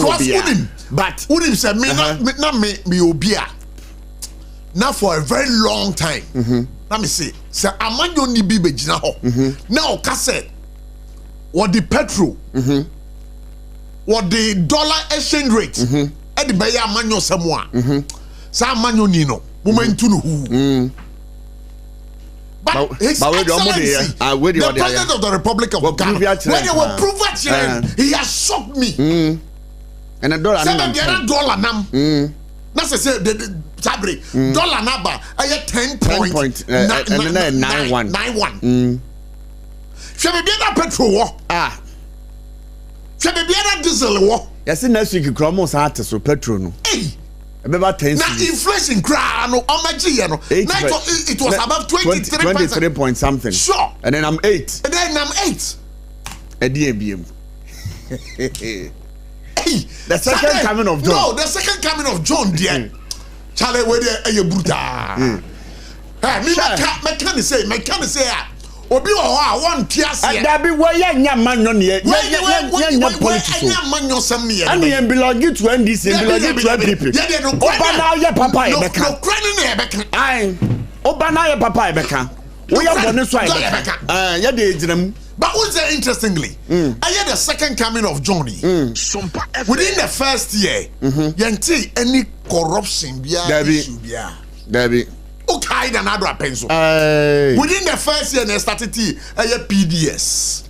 Obia. But Unim said me Obia. Now for a very long time. Let me see. Say amanyo ni bi bejina ho. Now kase what the petrol. What the dollar exchange rate. E di be ya amanyo semwa. Sa amanyo ni no. Momentu no hu. But His Excellency, the President of the Republic of Ghana, when they were proved he has shocked me. And a dollar nam. That's a say the sabri dollar number. I get 10.91. Shall we be that petrol? Shall we be that diesel war? Yes, next week you come on artist with petrol. No. Hey. About 10. Now inflation cry no it was about 23 point something. Sure. And then I'm 8. And then I'm 8. A DMBM. The second coming of John. No, the second coming of John, dear. Charlie, where you bruta. Hey, me can say, Obi one tias here. That be where ya man no near. Ya politics. And you belong to NDC, belong to NPP. Obana ya papa Ebeka. No crying Ebeka. Aye. Obana ya papa Ebeka. We are born so Ebeka. Ya dey ejirem. But what's there interestingly? I had the second coming of Johnny. Within the first year, yanti any corruption Debbie. Okay, another pencil. Within the first year, they started PDS.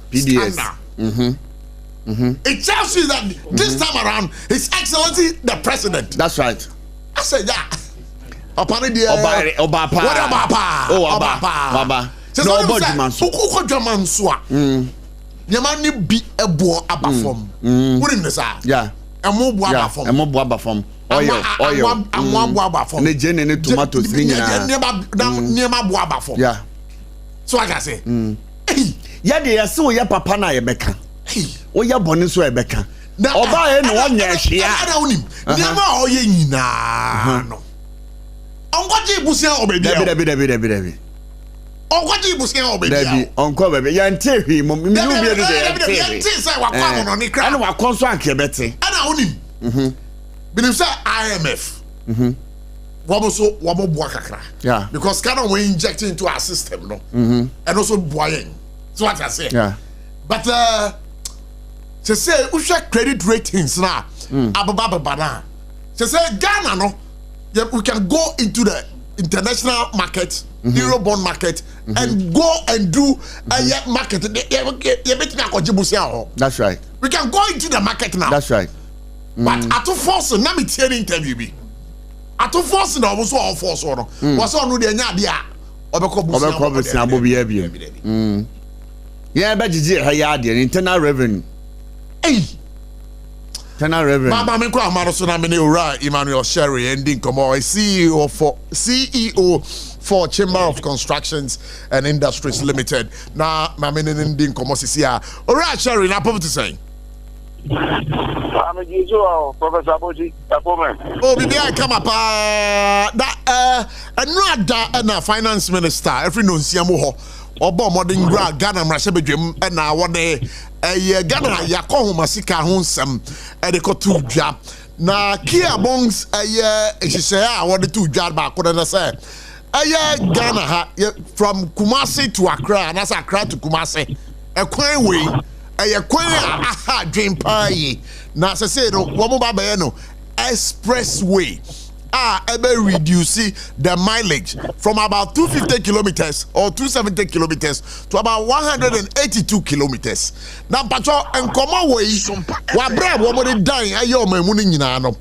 It tells you that this time around, His Excellency the President. That's right. I said, yeah. Obapa. No, German swap. Yamani be a boy abafom. Wouldn't this? Yeah. A more boabafom. Oil. And one boabafom. The gin and tomatoes. Near my boabafom. Yeah. So I can say, yeah, they are so ya papa na Ebeka. Oh, ya bonnet so Ebeka. Now, Oba and 1 year. I don't him. Never all ye no. Uncle Busia obey. Uncle Busia obey. Uncle baby. Yante him. You be and what constant Kebete. And I own him. But if say IMF. Wabo kakra. Yeah. Because Ghana we inject into our system, no. And also boying. So what I say. Yeah. But to say we share credit ratings now. Ababa. To say Ghana no, we can go into the international market, Eurobond market, and go and do a market. That's right. We can go into the market now. That's right. But at all force, na me tell interview be. At all force na almost all force or no. Was on the nya dia. Yeah, but the internal revenue. Hey. Internal revenue. Baba me kwa amaroso na me ne ora Emmanuel Sherry ending komo CEO for Chamber of Constructions and Industries Limited. Na mame ne ending komo sisi a. Ora Sherry na pop to say. I'm a Professor ABOTCHIE. Oh, baby, I come up. That another finance minister. Every no see mo. Obo modern grad Ghana mrasebedwem na wode Ghana yakọ masika ho nsem e de ko tu dwa na kia bongs ehihye a wode tu dwa ba ko na say Ghana ha from Kumasi to Accra and Accra to Kumasi ekwan we kwan aha dwen pai na say no wo mo ba be no expressway ebe reduce the mileage from about 250 kilometers or 270 kilometers to about 182 kilometers. Now, patrol and come away. What brave woman dying? Ayo me muni nyina no.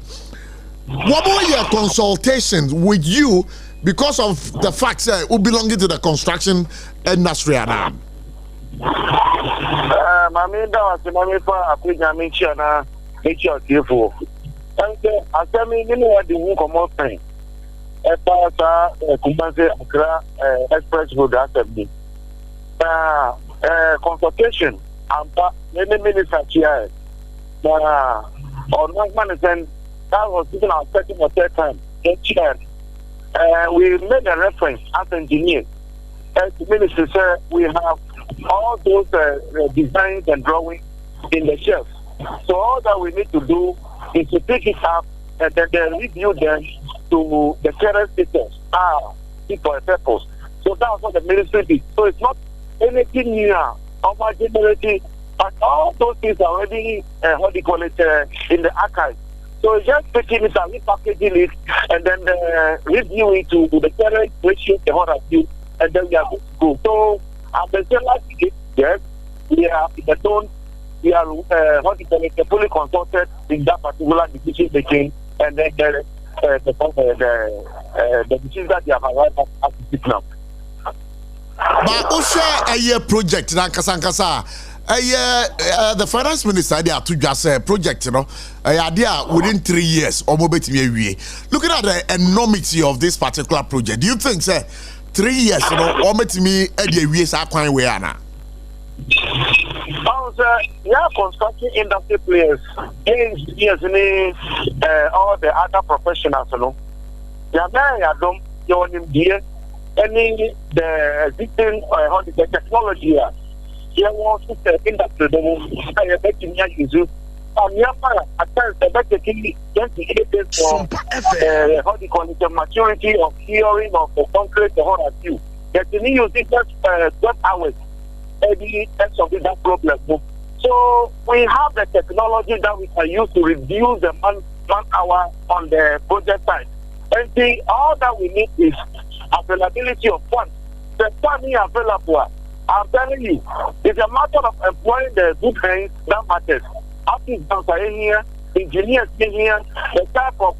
What more your consultations with you because of the fact that we belonging to the construction industry now? Mami da was mami fa akunya mi chiana mi chia tifo. And I tell me, you know what the work of more thing. A pastor, Kumasi, Accra, Express Road, Assembly. Consultation, and many ministers here. On one man that was even our second or third time. We made a reference as engineers. As the minister said, we have all those designs and drawings in the shelf. So all that we need to do is to pick it up and then they review them to the current status. For a purpose. So that's what the ministry did. So it's not anything new or marginality, but all those things are already, in the archive. So just taking it and repackaging it and then review it to the current ratio, the whole review, and then we are going to go. So I'm saying like yes, we are in the tone, we are fully consulted in that particular decision making, and then the decision that they have arrived at this now. But also a year project na kasankasa the finance minister they are to just a project, you know, within 3 years or more betimi. Looking at the enormity of this particular project, do you think, sir, 3 years, you know, or betimi years are quite where now? Yeah, construction industry players, engineers, all the other professionals, you know, they are there, any the existing the technology here. There was the industry I bet in use on your part at times the better key for the maturity of hearing of the concrete the whole of you. That you use it just 12 hours every end of that problem. So we have the technology that we can use to reduce the man hour on the project side. And all that we need is availability of funds. The funding available, I'm telling you, it's a matter of employing the good hands that matters. Artists are in here, engineers in here, the type of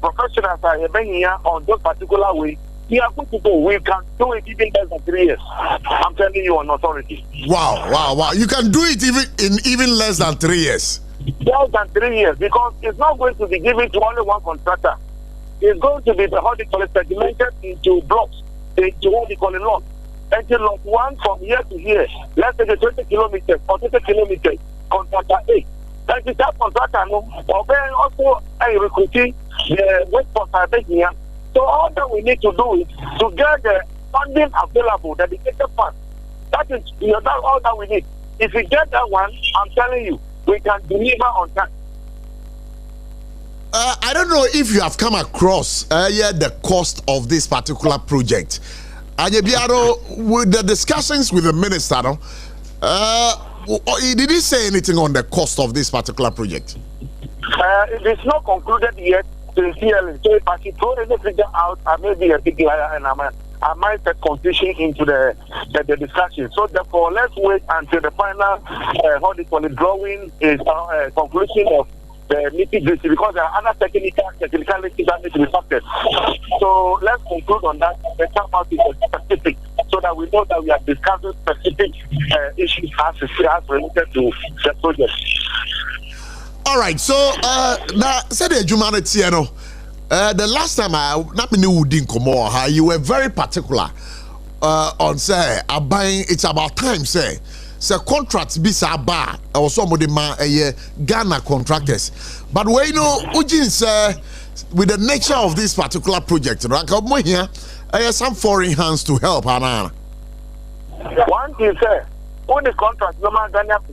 professionals are here on those particular way. We are good to go. We can do it even less than 3 years. I'm telling you on authority. Wow. You can do it even less than 3 years. Less than 3 years, because it's not going to be given to only one contractor. It's going to be segmented into blocks, into lots. Until lot 1 from here to here, let's say 20 kilometers or 30 kilometers, contractor A. That is that contractor, or then also recruiting the workforce here. So all that we need to do is to get the funding available, the dedicated fund. That is all that we need. If we get that one, I'm telling you, we can deliver on time. I don't know if you have come across the cost of this particular project. With the discussions with the minister, did he say anything on the cost of this particular project? It is not concluded yet. Sincerely, so if I should throw any figure out, I may be a big liar and I might set confusion into the discussion. So therefore, let's wait until the final drawing is conclusion of the nitty-gritty, because there are other technicalities that need to be factored. So let's conclude on that and come out with a specific, so that we know that we are discussing specific issues as related to the project. All right, so now said the humanity, the last time I not knew you were very particular on say buying. It's about time say contracts be bar or somebody Ghana contractors, but we with the nature of this particular project, here some foreign hands to help. One thing say, when the contract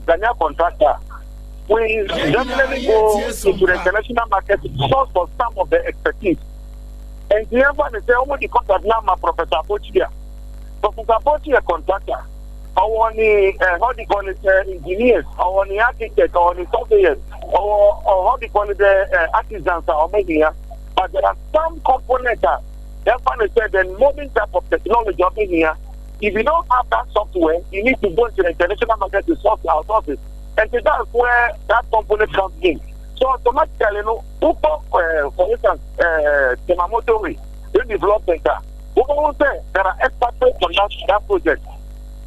Ghana contractor. We definitely go into the international market to source for some of the expertise. And the other they say, oh, the contract now, Professor ABOTCHIE. Professor ABOTCHIE, a contractor. Or engineers, or the architects, or the surveyors, or how they call it, the artisans are here. But there are some components that they say the modern type of technology over here. If you don't have that software, you need to go into the international market to source our sources. And so that's where that component comes in. So automatically, for instance, Temamoto development, there are experts on that project.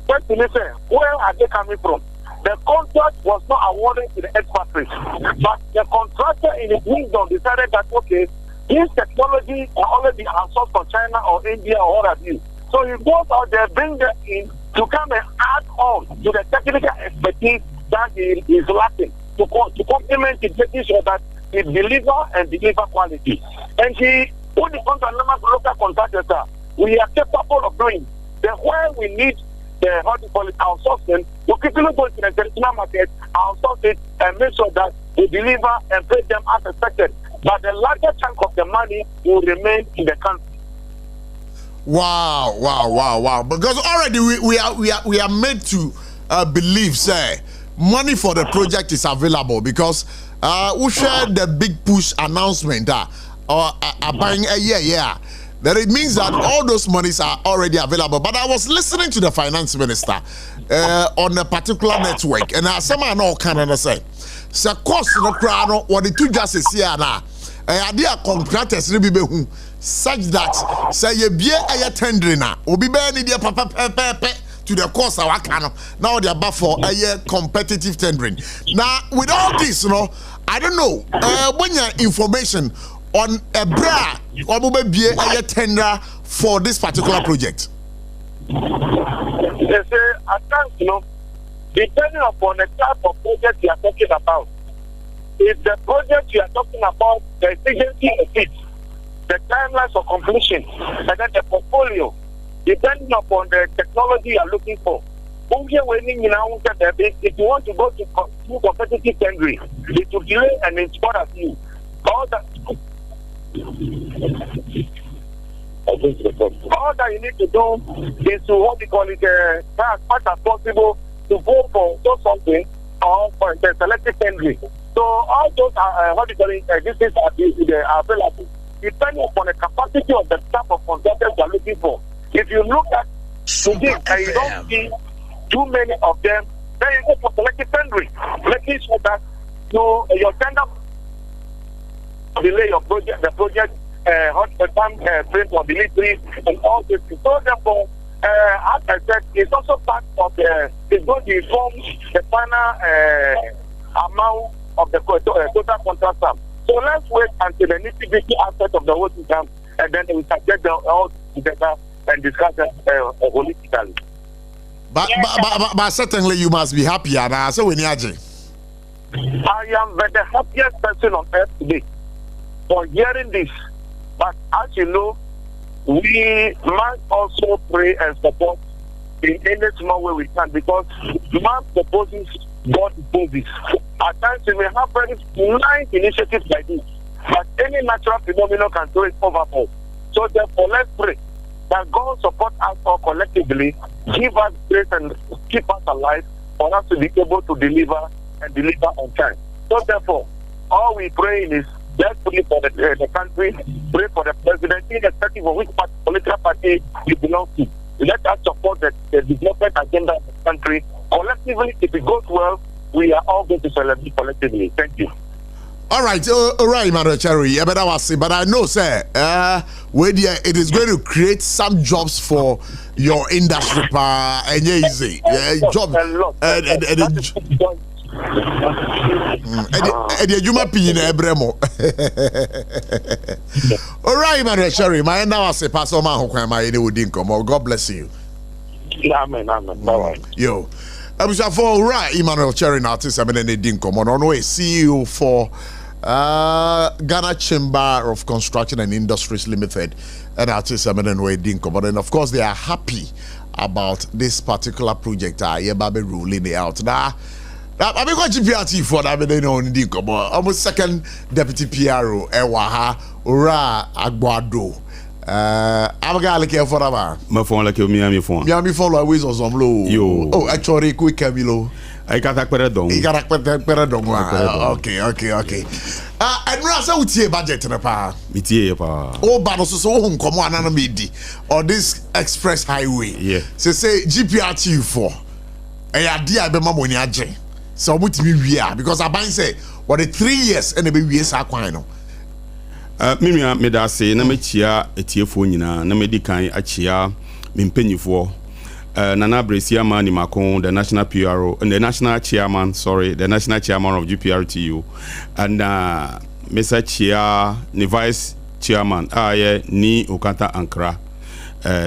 First, where are they coming from? The contract was not awarded to the experts, but the contractor in his wisdom decided that, okay, this technology can only be outsourced from China or India or what have you. So he goes out there, bring them in to come and add on to the technical expertise that he is lacking to complement it, making sure that he deliver quality. And he put the contract local contractors, we are capable of doing. Then where we need the how to call it outsourcing, we quickly go to the international market, outsource it, and make sure that we deliver and pay them as expected. But the larger chunk of the money will remain in the country. Wow. Because already we are made to believe, say, money for the project is available because we shared the big push announcement buying a year. That it means that all those monies are already available. But I was listening to the finance minister on a particular network, and someone know can say, "So cost no crowd what the two justices here now. They are contractors such that say you be a tendering now. Obi be ni dia papa to the cost our can now they are back for a competitive tendering. Now with all this, I don't know when your information on a bra or be a tender for this particular project. They say at times, depending upon the type of project you are talking about. If the project you are talking about, the exigency of it, the timelines of completion, and then the portfolio, depending upon the technology you are looking for. If you want to go to competitive tendering, it will delay and inspire at you. All that you need to do is to what we call it as much as possible to go for something or for the selective tendering. So all those are what we call it these things are available depending upon the capacity of the type of contractors you are looking for. If you look at today and you don't see too many of them, then you go for selective tendering, making sure that your tender delay your project, the project time frame for delivery and all this. So therefore, as I said, it's also part of it's going to inform the final amount of the total contract sum. So let's wait until the nitty-gritty aspect of the whole system, and then we can get them all together and discuss it holistically. But certainly you must be happy, and so when I am the happiest person on earth today for hearing this. But as you know, we must also pray and support in any small way we can, because man proposes, God opposes. At times we may have very nice initiatives like this, but any natural phenomenon can throw it overboard. So therefore, let's pray that God support us all collectively, give us grace and keep us alive for us to be able to deliver and deliver on time. So therefore, all we pray is let's pray for the country, pray for the president, irrespective of which political party you belong to. Let us support the development agenda of the country. Collectively, if it goes well, we are all going to celebrate collectively. Thank you. All right, Madam Cherry. But I know, sir, it is going to create some jobs for your industry, and easy job. All right, Madam Cherry. My now say Pastor Man who God bless you. Amen. Bye. Yo. For right, Emmanuel Cherry artist, I mean, CEO for Ghana Chamber of Construction and Industries Limited, and artist, I mean, and of course, they are happy about this particular project. Baby ruling it out now. I'm going to GPRT for that, but almost second deputy PRO, Ewaha, Ora Aguado. I'm going to care for that. My phone like Miami phone. Miami phone always was on low. Yo. Oh, actually, quick Camilo. I got a peradong. You got a peradong. Okay. And Rasa would see a budget in a pa. Oh, but also so home come on and midi or this express highway. Yeah. Say GPRT for a idea be mamoni aje. So what we are because I buy say what the 3 years and the baby years are quite no. Mimi meda say na mechia etiefo nyina na medikan achia mempanyifo Nana Bresia Mani Macon, the national PRO and the national chairman of GPRTU, and Mr. Chia, the vice chairman, Ni Okanta Ankara,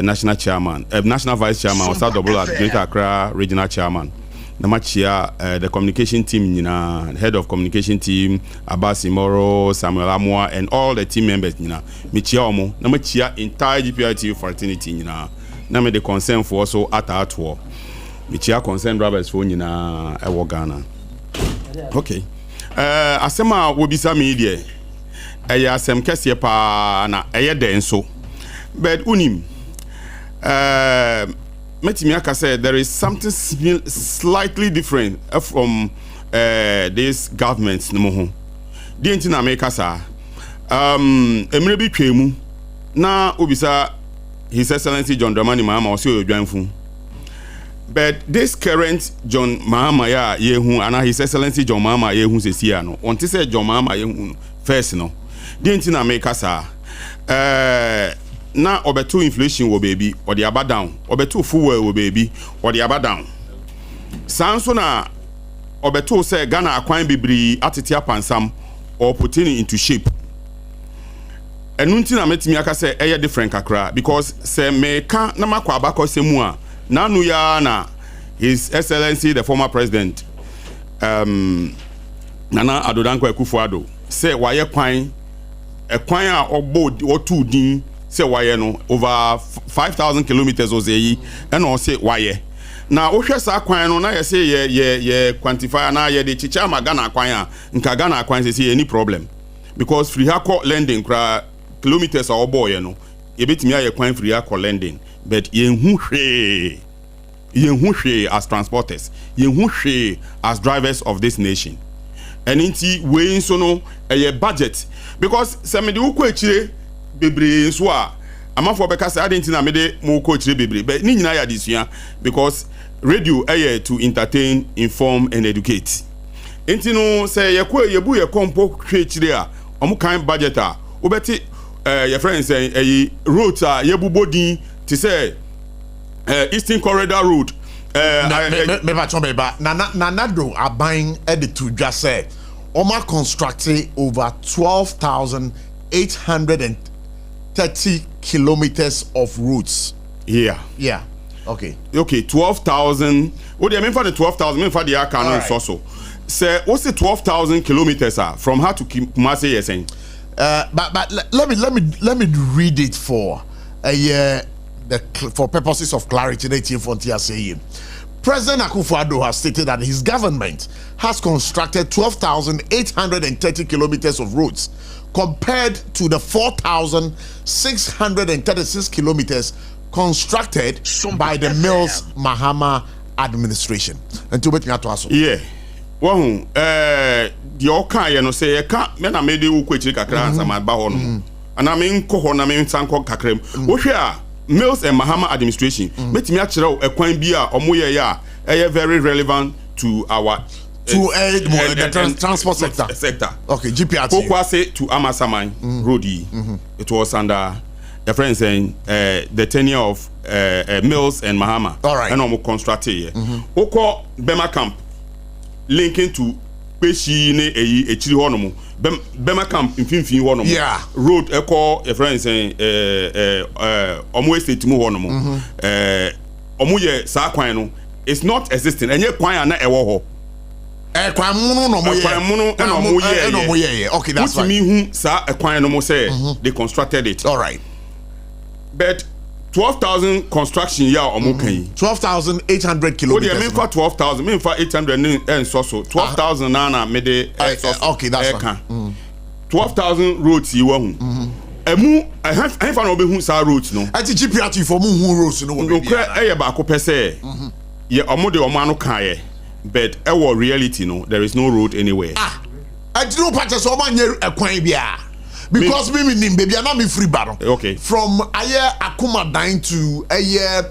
national chairman, national vice chairman, was double at Greater Accra regional chairman. Namachia, the communication team, head of communication team, Abbas Imoro, Samuel Amwa, and all the team members, Michia Namachia entire GPRTU fraternity, Name the concern for also at war. Michia concerned drivers for nyina ewo Ghana. Okay. Asema wo bisa me die. Eya asem kese pa na eye den so. But unim metimi aka say there is something slightly different from this government no ho. Di enti na make sa emre bi twemu na obisa His Excellency John Dramani Mahama o se odwanfu. But this current John Mahama ya yehu ana His Excellency John Mahama yehu sesia no. Onti say John Mahama yehu first no. Di enti na make sa na obeto inflation wo baby or the aba down. Obeto fuel wo baby or the aba down. Sanso na obeto say Ghana akwan bibiri atete apansam or putting it into shape. Enunti na metimi aka say eye different kakra because say meka na makwa abakọ semu a na nu ya na His Excellency the former president Nana Adodankwa Akufo-Addo say waye kwan ekwan a ogbo otu din say waye no over 5,000 kilometers ozeyi and o say waye na ohwe sa kwan no na ye say ye quantify na ye de chicha ma Ghana kwan a nka Ghana kwan say any problem because free hako lending kra kilometers or boy no ye betimi aye kwan free hako lending but ye hu hwe as transporters ye hu hwe as drivers of this nation and inti we so no a budget because se me de ukọ echire bebre so a amafo beka say adenti na me de mo ukọ echire bebre but ni nyina ya disua because radio to entertain, inform and educate enti no say ye ko ye bu ye kompo hwe echire a omo kan budget a obeti your friends say road a ye bubodin ti say Eastern Corridor Road me ba nanado aban editu dwa say Oma constructed over 12,830 kilometers of routes. Yeah. Okay. 12,000. What do you mean for the 12,000? Mean for the Akano right. So. Say, what's the 12,000 kilometers from her to Kumasi? You're saying. But let me read it for for purposes of clarity. President Akufo-Addo has stated that his government has constructed 12,830 kilometers of roads compared to the 4,636 kilometers constructed by the Mills Mahama administration. And to bet me to ask. Yeah. Well, the oka you know say you can't me na me de wo kwechiri kakra ansa ma ba ho no. Ana me nko ho na me nsanko kakrem. Wo hwe a Mills and Mahama administration metimi a kire ekwan bi a omoye ya very relevant to our the transport sector. Okay, GPRT. Pokwase to Amasaman Road. It was under the friend saying the tenure of Mills and Mahama. All right. And almost constructed here. Oko Bema Camp linking to Peshi ne echiri honomu. Bema Camp infinfin honomu. Yeah. Road eko a friend saying omo estate mu honomu. Omo ye sa kwan no it's not existing. Enye kwan na ewo ho. Kwan munu no mo ye. Kwan munu no mo ye. Okay, that's fine. What me hu sa kwan no mo say they constructed it. All right. But 12,000 construction ya omo kan. 12,800 kilometers. What do you mean for 12,000? Mean for 800 and so 12,000 na me de okay, that's fine. 12,000 roads you hu. Emu I have no be hu sa roads no. Ati GPRT for mu hu roads no. No e ba ko pese. Ye omo de omo anu kan ye. But our reality no, there is no road anywhere. I do not purchase so many ekwan bia. Because me nim baby na me free bar. Okay. From aye Akuma dying to aye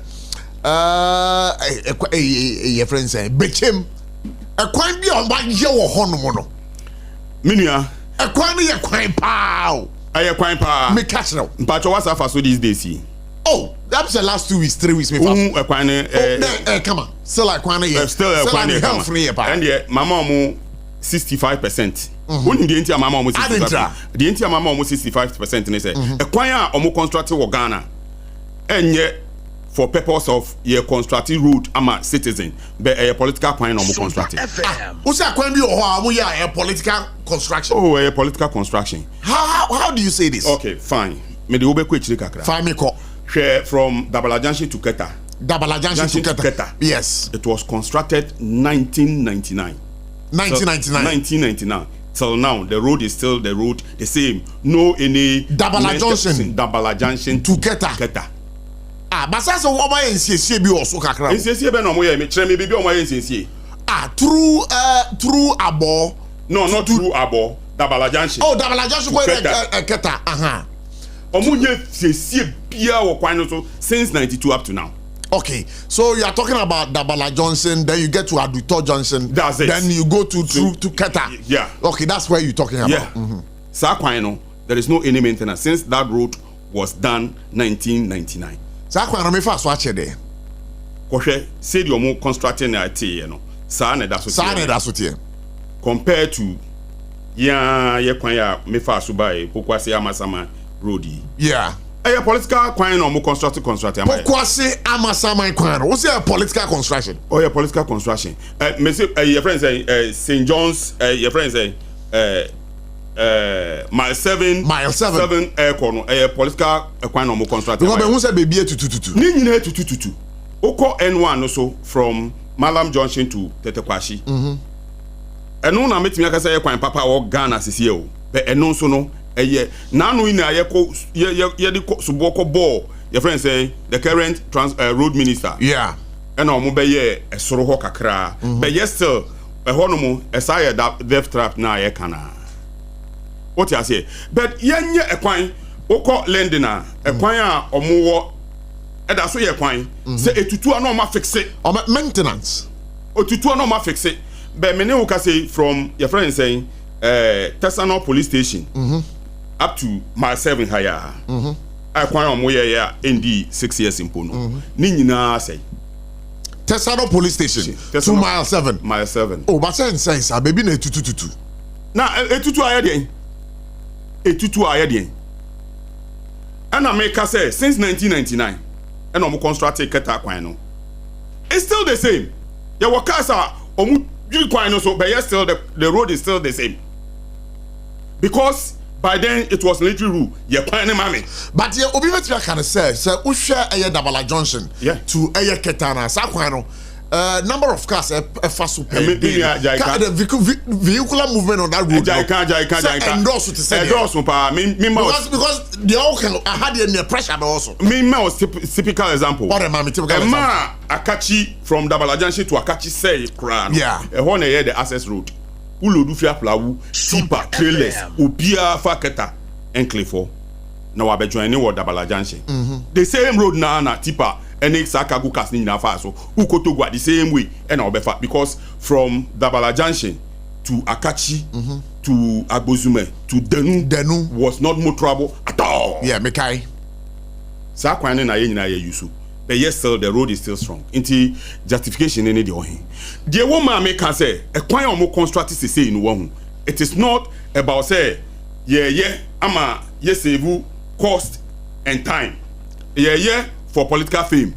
friend say Bechem. Ekwan bia on ba ye wo hono no. Minua. Ekwan ye kwan pa. Aye kwan pa. Me catch now. Mpacho what's after so these days. Oh, that's the last 2 weeks, 3 weeks. Me come on. Still like one year. Still like one year. And yeah, mama mo 65%. When the entire mama almost 65%. The entire mama almost 65%. And they say, a choir or constructed for Ghana. And yet, for purpose of your constructed route, I'm a citizen, but a political point or more constructed. Who's that going to be a political construction? Oh, a political construction. How do you say this? Okay, fine. Me the ube quick kakra. Fine me ko. From Dabala Junction to Keta. Dabala Junction to Keta. Yes. It was constructed 1999. 1999. Till now, the road is still the road, the same. No any Dabala Junction to Keta. But that's what my NCC be also kakra. NCC be no mo ye me kire me be o my NCC. Through Abo. No, not through Abo. Dabala Junction. Oh, Dabala Junction Keta. Omunye CC bia wo kwan so since 92 up to now. Okay, so you are talking about Dabala Johnson, then you get to Aduto Johnson. That's it. Then you go to Keta. Yeah. Okay, that's where you're talking about. Yeah. Sakwano, there is no any maintenance since that road was done 1999. Sakwano me fast watch there. Kohwe said you more constructing IT, you know. Sa na that's what here. Compared to ye kwan ya me fast buy Pokwase Amasama road. Yeah. A political kwan no mo constructing. Pokwase Amasama kwan. What's a political construction? Oh, yeah, political construction. Me say your friend say St. John's your friend say mile 7 air corner political kwan no mo constructing. Because we say baby tututu. Ni nyina tututu. Oko N1 also from Malam Junction to Tetekwashi. Eno na metimi aka say kwan papa o Ghana sisi o. Be eno so no nanu ina ye de suboko ball your friend say the current road minister. Yeah. And omo be ye esoro ho kakra. But yes still ho no mo esaya death trap na ye kana. What you say? But yenye ekwan okọ lendina ekwan a omo wo eda so ye kwan say etutu na ma fix it. O maintenance. Otutu na ma fix it. But me ne wo ka say from your friend saying Tesano police station up to mile 7 higher. I kwan omo ye ya ND 6 years impono. Ni nyina say Tesano police station to mile 7. Mile 7. Oh, but sense baby na tututu. Na etutu ayedien. Etutu ayedien. And America say since 1999 and omo constructed Keta kwan no. It's still the same. Your workers are omo kwan no so but yes still the road is still the same. Because by then it was military rule. Ye kwan ne mame. But ye obi betia kan say uhwe eye Dabala Junction to eye Keta na sa kwan no number of cars fa so per day. The vehicular movement on that road. Jaika. Endorse to say. Endorse pa because they all can had the pressure also. Me was typical example. What am I typical example? Ma Akachi from Dabala Junction to Akachi say kran. Yeah. E ho na ye the access road. Ulodu fia plawu, super trailers, obia fa Keta enclave na wa be join ni wo Dabala Junction. The same road na tipa any Sakagu kas ni na fa so ukotogwa the same way and obefa because from Dabala Junction to Akachi to Agbozume to Denu was not motorable at all. Yeah, mekai. Sa kwan na ye nyina ye yusu. But yes still the road is still strong. Inti justification any the ohin. The woman make can say a kwan omo construct say in one. It is not about say ama save cost and time. For political fame.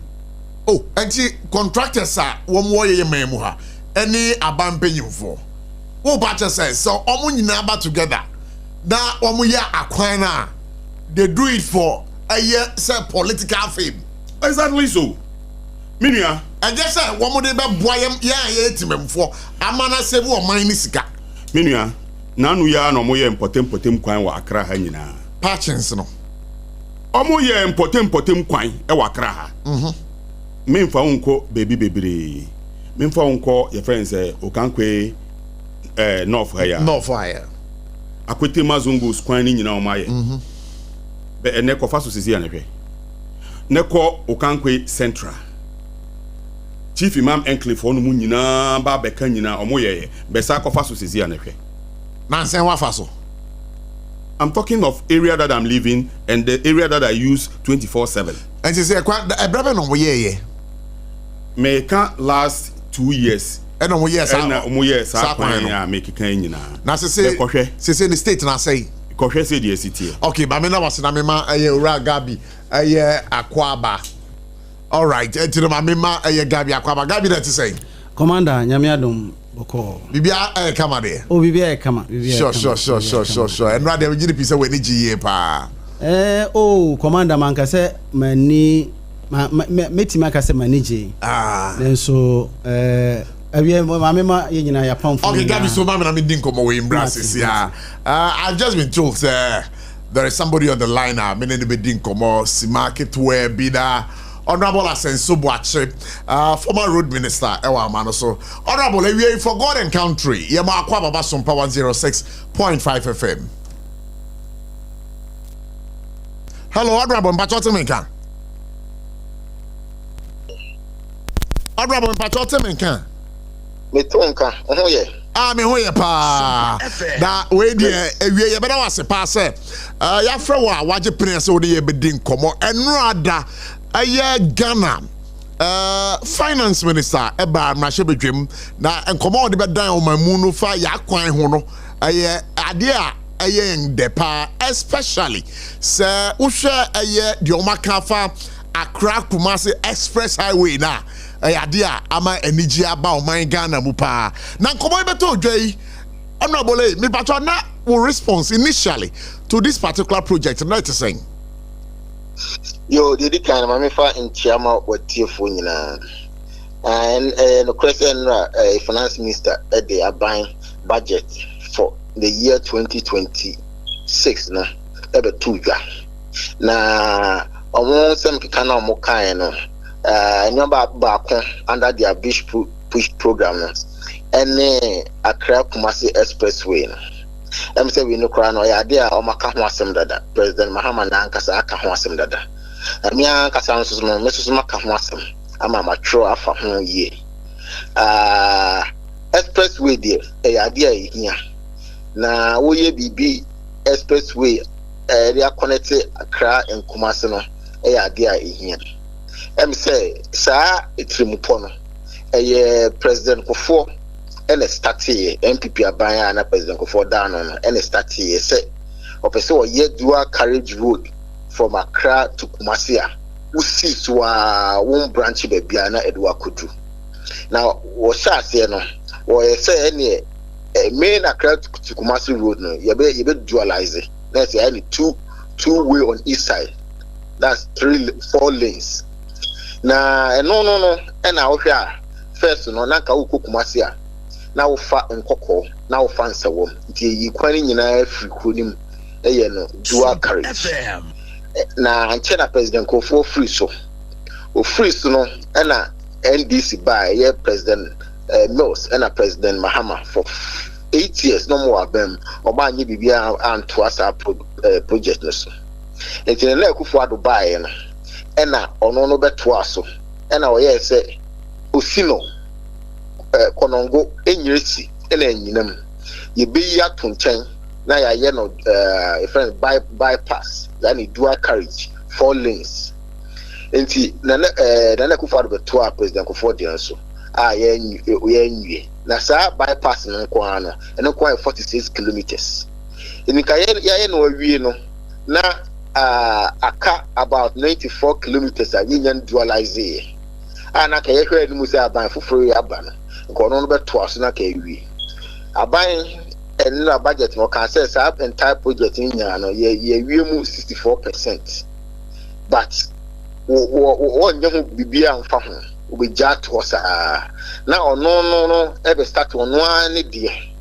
Oh, and contractors are one more year memu ha. Any abampenyum for. Oh, Bacha says so omo nyina together. Na omo ya akwana. They do it for a year say political fame. Exactly so. Minia. I just say one more day boyam ya timem for amana save o man ni sika. Minia. Nanu ya no mo ye important kwan wa Accra ha nyina. Patchings no. Omo ye important kwan e wa Accra ha. Memfa unko baby. Memfa unko your friends Okankwe North higher. North higher. Akwete mazungu kwan ni nyina o maye. Be ene kofa so sisi anehwe. Neko Okankwe Central. Chief Imam Enclave no mu nyina ba beka nyina omo ye be sa kofa so sisi anehwe. Nansen wa faso. I'm talking of area that I'm living and the area that I use 24/7. And you say a brother no ye. Me can last 2 years. And no years sa make kan nyina. Na say the state na say kohwe say the city. Okay, but me na was na me ma ura Gabi Akwaba. All right, to my mema Gabi Akwaba. Gabi that say. Commander Nyamiadum Boko. Bibia come there. Oh, Bibia come. Sure. And rather we piece of energy pa. Oh, Commander Manka say meti maka se manage then so okay, Gabby, so mama me didn't come away in Brazil. Yeah, I've just been told there is somebody on the line now. Me ne be didn't come or si market where bida. Honorable ABOTCHIE, former road minister, Ewa Mano. So, Honorable, we are for God and country. Yama Akwa Baba SOMPA 106.5 FM. Hello, Honorable Mpachote Menka. Honorable Mpachote Menka. Metonka, oh yeah. Me ho ye pa. Na we dey ewie ye beda wase pa se. Ya fra wa waje pene se wo dey be din komo. Enro ada aye Ghana finance minister eba mrahebedwem na enkomo wo dey be dan o mamu no fa ya kwan ho no aye ade a aye ndepa especially se wo hwe aye de o maka fa Accra Kumasi Express Highway na idea ama eniji aba o man Ghana mu pa na nkomo ibeto odwai Honorable me patwa na will response initially to this particular project na it saying yo the kind of mamifa in chiama watiefo nyina and no question finance minister at the abine budget for the year 2026 na ebe tuja na omo sem kikana omo kan no number back under their push program and Accra Kumasi Expressway. Let me say we no cry no ya there o maka ho asem dada President Mahama na nkasa aka ho asem dada me ankasa nso no mesusu maka ho asem ama matro afa ho ye expressway there ya there hia na wo ye bibi expressway area connect Accra and Kumasi no ya there hia say sa etrimupo no President Kofo and start here MPP abaya na President Kofo down on and start here say opese o ye dual carriage road from Accra to Kumasi who sees one branch bebia na Edwa Kudu now wo sha say no wo say any main Accra to Kumasi road no you be dualize it let's say any two way on east side that's 4 lanes na no and now first no na ka wuko Kumasi na wo fa nkoko na wo fa nsawom nti yi kwani nyina afri kronim no dual carriage na anche na President Kofo free so o free so no na NDC by President Mills and President Mahama for 8 years no more abem oba anye bibia anto asa project no so nti na Kofo ado buy no na ono no beto aso na o ye say osino konongo enyiresi na enyinam ye be ya tonchen na ya ye no a friend bypass that ni dual carriage 4 lanes enti na Kofo ado beto a President Kofo dey so ye nwie na sa bypass no ko ano eno ko 46 kilometers eni ka ye no awie no na aka about 94 kilometers a yin dualize ana ka ye hwe ni musa aban foforo ya aba no ko no beto aso na ka ewie aban enna budget no can say sa entire project in nya no ye wie mu 64% but wo nya ho bibia amfa ho obi jato sa na ono no ebe start ono ani de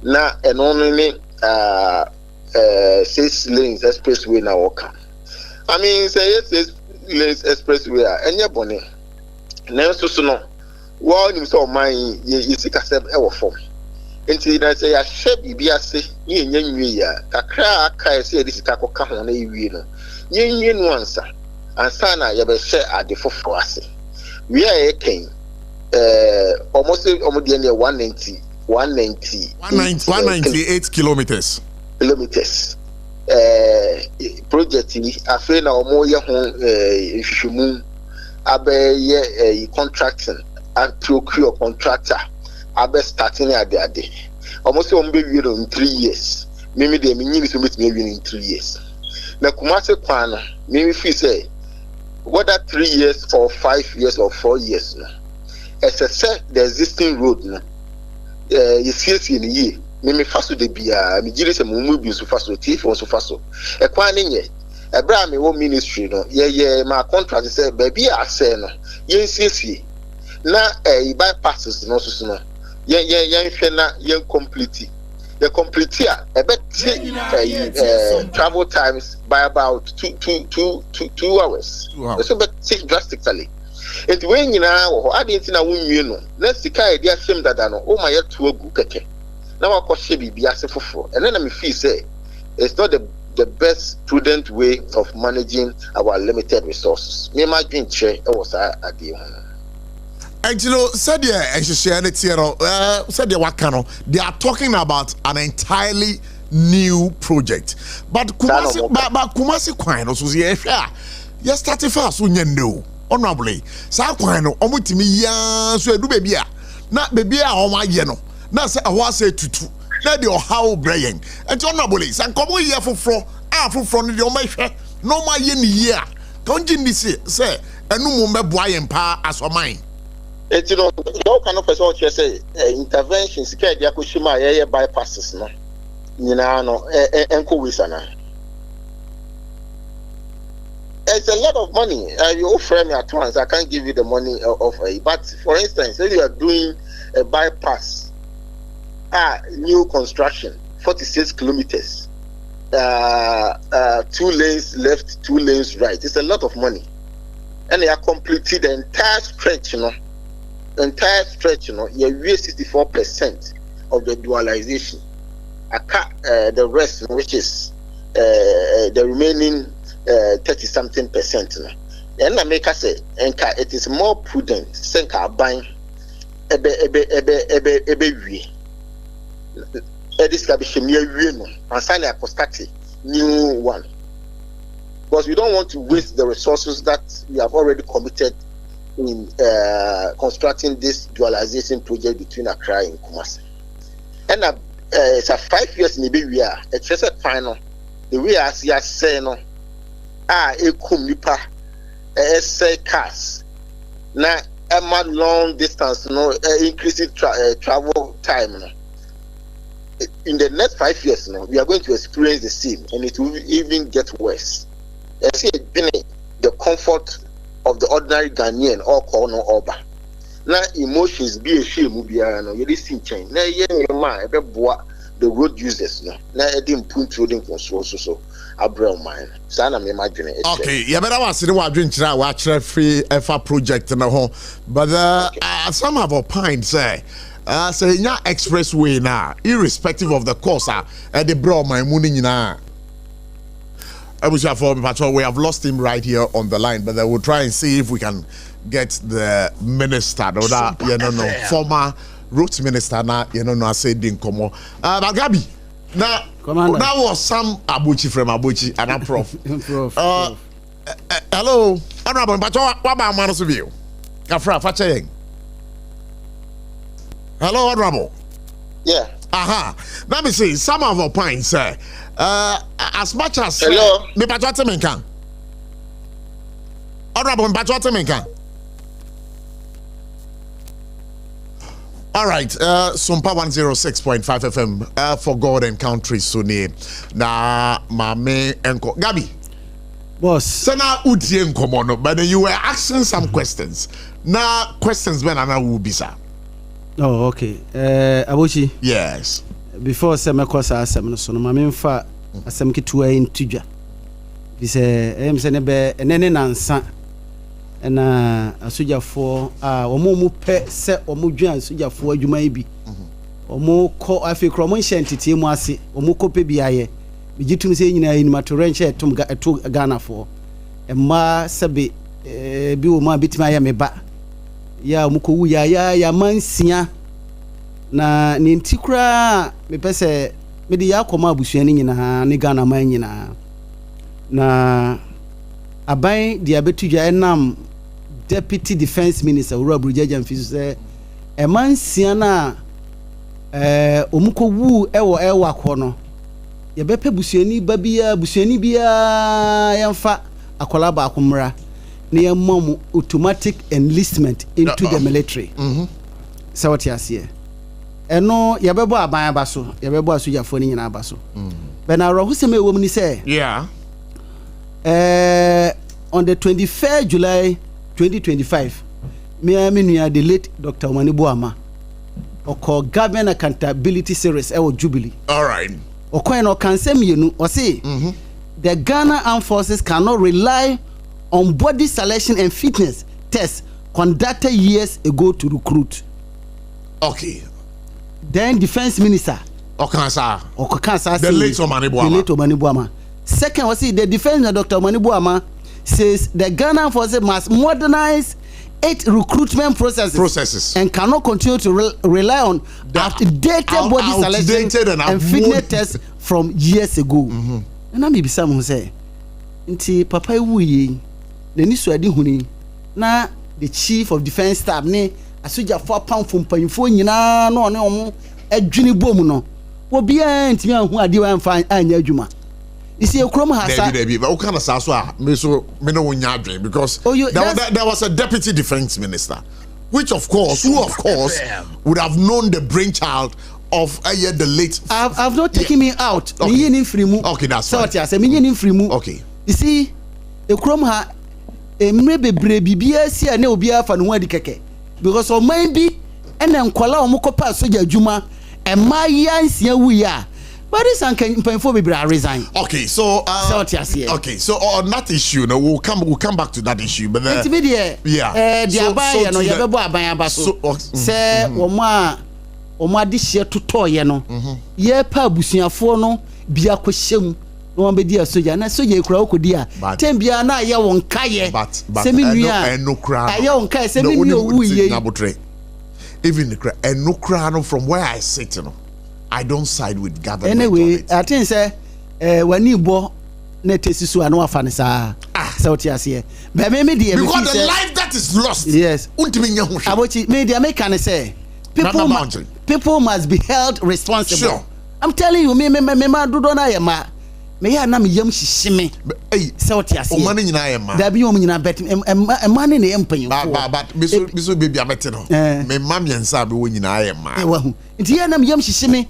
na eno no ni 6 lanes expressway na waka I mean say 6 lanes expressway enye bone na so no wo nim so man ye sika se e wo fom enti na say ya hye bibia se ni enya nwie ya kakra aka se e sika koka ho na ewie no nyenye no ansa na ye be hye ade foforo ase we are ken almost de 198 kilometers project ni afi na omo ye ho hwehwemu abe contracting and procure contractor abe starting ade almost omo be wie in 3 years mimi de mi nyini so metime wie in 3 years na Kumasi kwan no mimi fi say whether 3 years or 5 years or 4 years no as a set the existing road no you see in ye mimi faso de bia mi jiri se mumu bi so faso tif on so faso e kwan nye Ebra me wo ministry no ye my contract say baby I say no yen siesie na bypasses no so no yen hwe na yen complete the complete here travel times by about 2 hours. So but drastically. And when you know I didn't know when no let's see kai dia shame dada no o ma ye to agu keke na wa ko hye bibia sefofo and then me feel say it's not the best prudent way of managing our limited resources. Me ma dream che e was ade ho. And you know, said they are talking about an entirely new project. But Kumasi Kwine also yes, 31st when you honorably. Sa Kwine, omutimi ya so do baby. Na baby a my yeno. Na say I was say tutu. Na the how brain. And honorably, san come here for from the my no my year. Conjin this say enu mo meboa yempa aso mine. You know, no kind of person who say interventions, care the Akushima, bypasses, no, you know, enko wisana. It's a lot of money. You offer me at once, I can't give you the money of it. But for instance, if you are doing a bypass, new construction, 46 kilometers, 2 lanes left, 2 lanes right. It's a lot of money, and they are completed the entire stretch, you know. You reach 64% of the dualization. The rest, which is the remaining 30-something percent. And I make us say, it is more prudent. Senka buying new one, because we don't want to waste the resources that we have already committed in constructing this dualization project between Accra and Kumasi. And it's a 5 years in the year. It's just a final. The way I see us saying, no, nipa, say cars. Now, a long distance, no, increasing travel time. No. In the next 5 years, no, we are going to experience the same, and it will even get worse. I see the comfort of the ordinary Ghanaian or corner oba. Now emotions be a shame no you listen chain. Now the road users no. Now I didn't put roading for so Abraham mine. Sana me imagine it. Okay, yeah, but I was saying what drink watch free FA project in the home. But some have opined say say nya expressway now, irrespective of the course at the bro my money na. We have lost him right here on the line, but we'll try and see if we can get the minister, or that former roads minister. Now I said didn't come on. But Gabi, now that was some ABOTCHIE from ABOTCHIE and a prof. Hello, honorable, but what about Manus of you? Hello, honorable. Yeah. Aha. Let me see. Some of our points, sir. As much as hello, me patwate menkan. Honorable patwate menkan. All right, SOMPA 106.5 FM for God and country Sunni. Na mame enko Gabi. Boss. So now udie nkomo no, but you were asking some questions. Now questions when ana will be sir. Oh, okay. ABOTCHIE. Yes. Before some course asem no so no mame mfa asem ketua entudwa. Bi se se ne be enene nansa na asujafo omo pe se omo dwan asujafo adwuma yi bi. Omo ko afekro omo nhye ntete mu ase, omo ko pe bi aye. Bigitum se nyina yi matore nhye eto Ghana fo. Emma sebe bi wo ma bitima ya meba. Ya omo ko wu ya mansia. Na ni ntikura me pese me de yakoma abusuani nyina ne Ghana man nyina na aban de abetudwa enam deputy defense minister Uru Aburujaja mfisu se emansia na omuko wu ewo akono ye bepe busuani babia busuani bia yemfa akola ba akomra ne yemam automatic enlistment into the military so what you see eno yebebo aban abaso yebebo asujafo ni nyina abaso be na ro huseme wo mni say yeah On the 23rd July 2025, me the late Dr. Omanibuama oko government accountability series Jubilee. All right. Okoyeno can say me or say the Ghana Armed Forces cannot rely on body selection and fitness tests conducted years ago to recruit. Okay. Then Defense Minister Okansa the late Omanibuama. Second was the Defense Minister Dr. Omanibuama says the Ghana Armed Forces must modernize its recruitment processes and cannot continue to rely on outdated body selection and fitness tests from years ago. And I may be someone who say, "Nti Papa wuyi, the Niswadi huni na the Chief of Defense Staff ne asuja 4 pound from panyfo nyina no ne omo adwini bom no. Obi ntimi anhu ade wan fa anya adwuma." You see, Okrom has David, but what kind of saswa? Me no nya adwen because there was a deputy defense minister, which of course, would have known the brainchild of the late. I've not taken me out. Okay, that's fine. Okay. You see, Okrom ha emre bebre bibia si ane obi afa no adi keke because o man bi ene nkwala o mokopa soja adwuma e maya nsia wu ya. But this can resign. Okay, so okay, so on that issue, no, we'll come back to that issue. But Oma this year to toy no. Ye pa busuafo no bia kwhyem no one be dia soja na soja ekura okodia. Tem bia na ye won kaye. But enokra. Aye won kaye se me owu ye. Even the enokra no from where I sit, you know. I don't side with government. Anyway, I think say when you bo na tesisu anu afa ne sa. So what you say? But me dey because the life that is lost. Yes. Untimi nya ho. Abochi me dey make can say people must be held responsible. Sure. I'm telling you me ma dodo na ye ma. Me ya na me yam hihime. So what you say? O man nyina ye ma. Da bi o nyina bet man ne empanyin. But biso baby abete no. Me ma miensa be wo nyina ye ma. E wa hu. Nti ya na me yam hihime.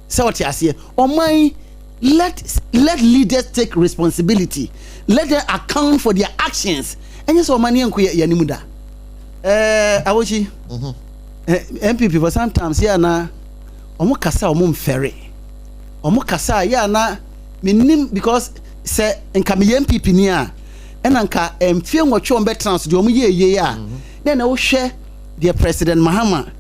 So what you say? Oh my, let leaders take responsibility. Let them account for their actions. And yes, money and yanimuda. Abochi. MPP for sometimes here na omo kasa omo mfere. Omo kasa ya na minim because say nka me MPP ni a ena nka mfie nwotwe on be trans de omo ye ya. Then na wo hwe the President Mahama,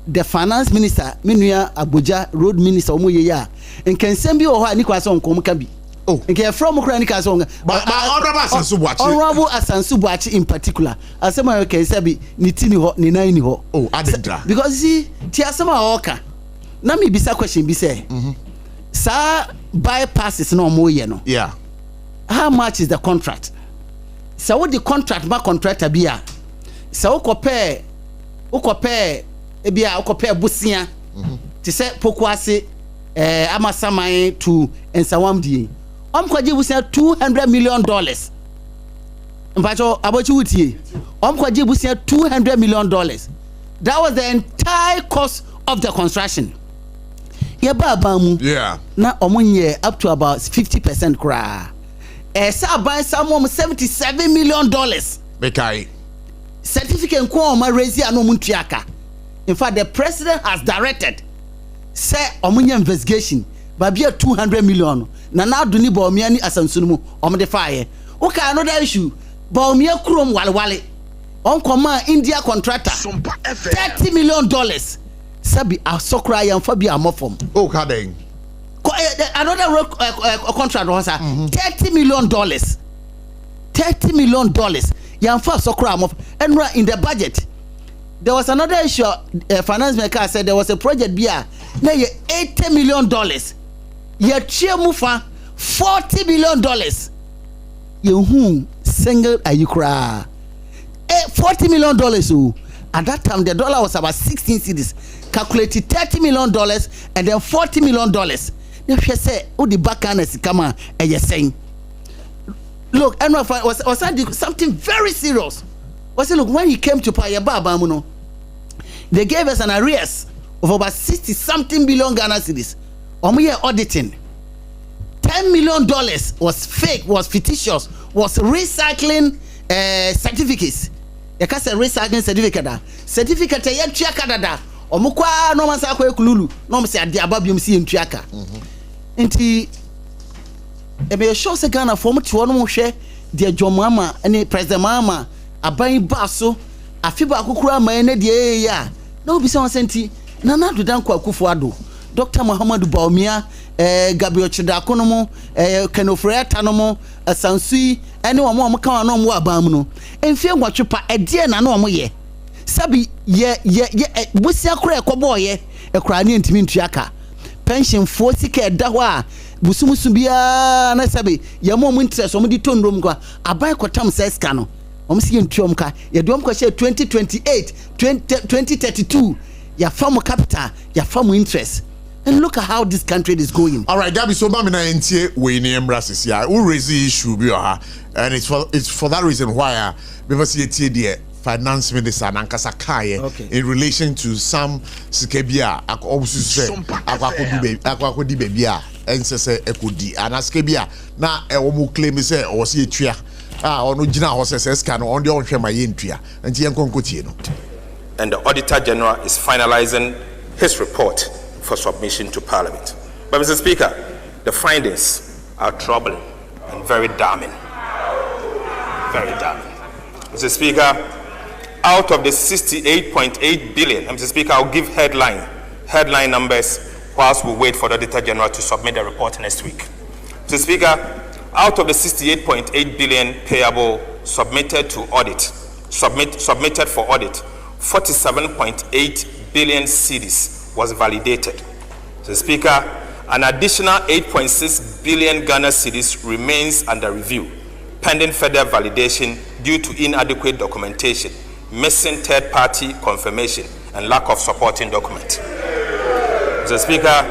the finance minister, Minuya Abuja road minister, Omoye ya. And can send you or Nicola Song Komkabi. Oh, and from Ukrainica song. But Honorable Asansubachi in particular, as some American Sabi, Nitini ho, Ninaini ho. Oh, Adendra. Because see, Tiasama Oka. Nami bisa question be say. Sa bypasses no more yeno. Yeah. How much is the contract? So what the contract ma contractor be a? So compare ebia okope busia ti se pokuase amasamai to ensawamdie omkwaje busia $200 million mpacho abochi wutie omkwaje busia $200 million. That was the entire cost of the construction. Yeah. Na omunye up to about 50% kra. Esa buy some $77 million. Bekai Certificate ko ma raise anu muntuaka. In fact, the president has directed say omunya investigation babia $200 million. Na na do ni ba omia ni asansunumu omde fire. Okay, another issue. Ba omia krom walwale. On command India contractor $30 million. Sabi asokra yan fa bi amofom. Oh, kadeng. Another contract was $30 million. $30 million. Yan fa asokra amof. And in the budget there was another issue. Finance maker said there was a project here. Now you $80 million. You mufa $40 million. You single ayukra. $40 million. Oh, at that time the dollar was about 16 cedis. Calculated $30 million and then $40 million. Now she say, "Oh, the backers come on," and you're saying, "Look, and was something very serious." Was look when he came to Payaba Bamuno. They gave us an arrears of about 60-something billion Ghana cedis. Year auditing. $10 million was fake, was fictitious, was recycling certificates. You can say recycling certificate ye tuaka dada. Omukwa no mansa akwa ekululu. No me say ade ababium si ntuaka. Enti e be sure say Ghana for mti wono mo hwe de adwomama ene president mama aban baso afiba akukura man ne de ya. Na obi say on senti Nana Dudanko Akufo-Addo, Dr. Muhammadu Bawumia, Gabriel Chidakonomo, Kenofrea Tanomo, Sansui, anyone more can no more abamno. And fear what you pa a dear no ye. Sabi ye, what's your crack boy, a crying to me triaka. Pension 40k dawa, Busumubia, Nasabi, your mom interest, somebody turned room, a buy quatam says cano. Seeing Trumka, your Domka share 2028, 2032. Your farm capital, your farm interest. And look at how this country is going. All right, Gabby, so Mamina NTA we name Brasis, yeah, who raise the issue, and it's for that reason why because the finance minister Nankasa Kaye in relation to some Skebia, also say, Aquacodi Babia, and say Ekudi, and Skebia. Now, a woman claim is or see a tria, or no Gina horses can on the own my entry, and Tiankon Cotino. And the Auditor General is finalizing his report for submission to Parliament. But Mr. Speaker, the findings are troubling and very damning. Very damning. Mr. Speaker, out of the 68.8 billion, Mr. Speaker, I'll give headline numbers whilst we wait for the Auditor General to submit the report next week. Mr. Speaker, out of the 68.8 billion payable submitted to audit, submitted for audit, 47.8 billion cedis was validated. So, Speaker, an additional 8.6 billion Ghana cedis remains under review, pending further validation due to inadequate documentation, missing third-party confirmation, and lack of supporting document. So, Speaker,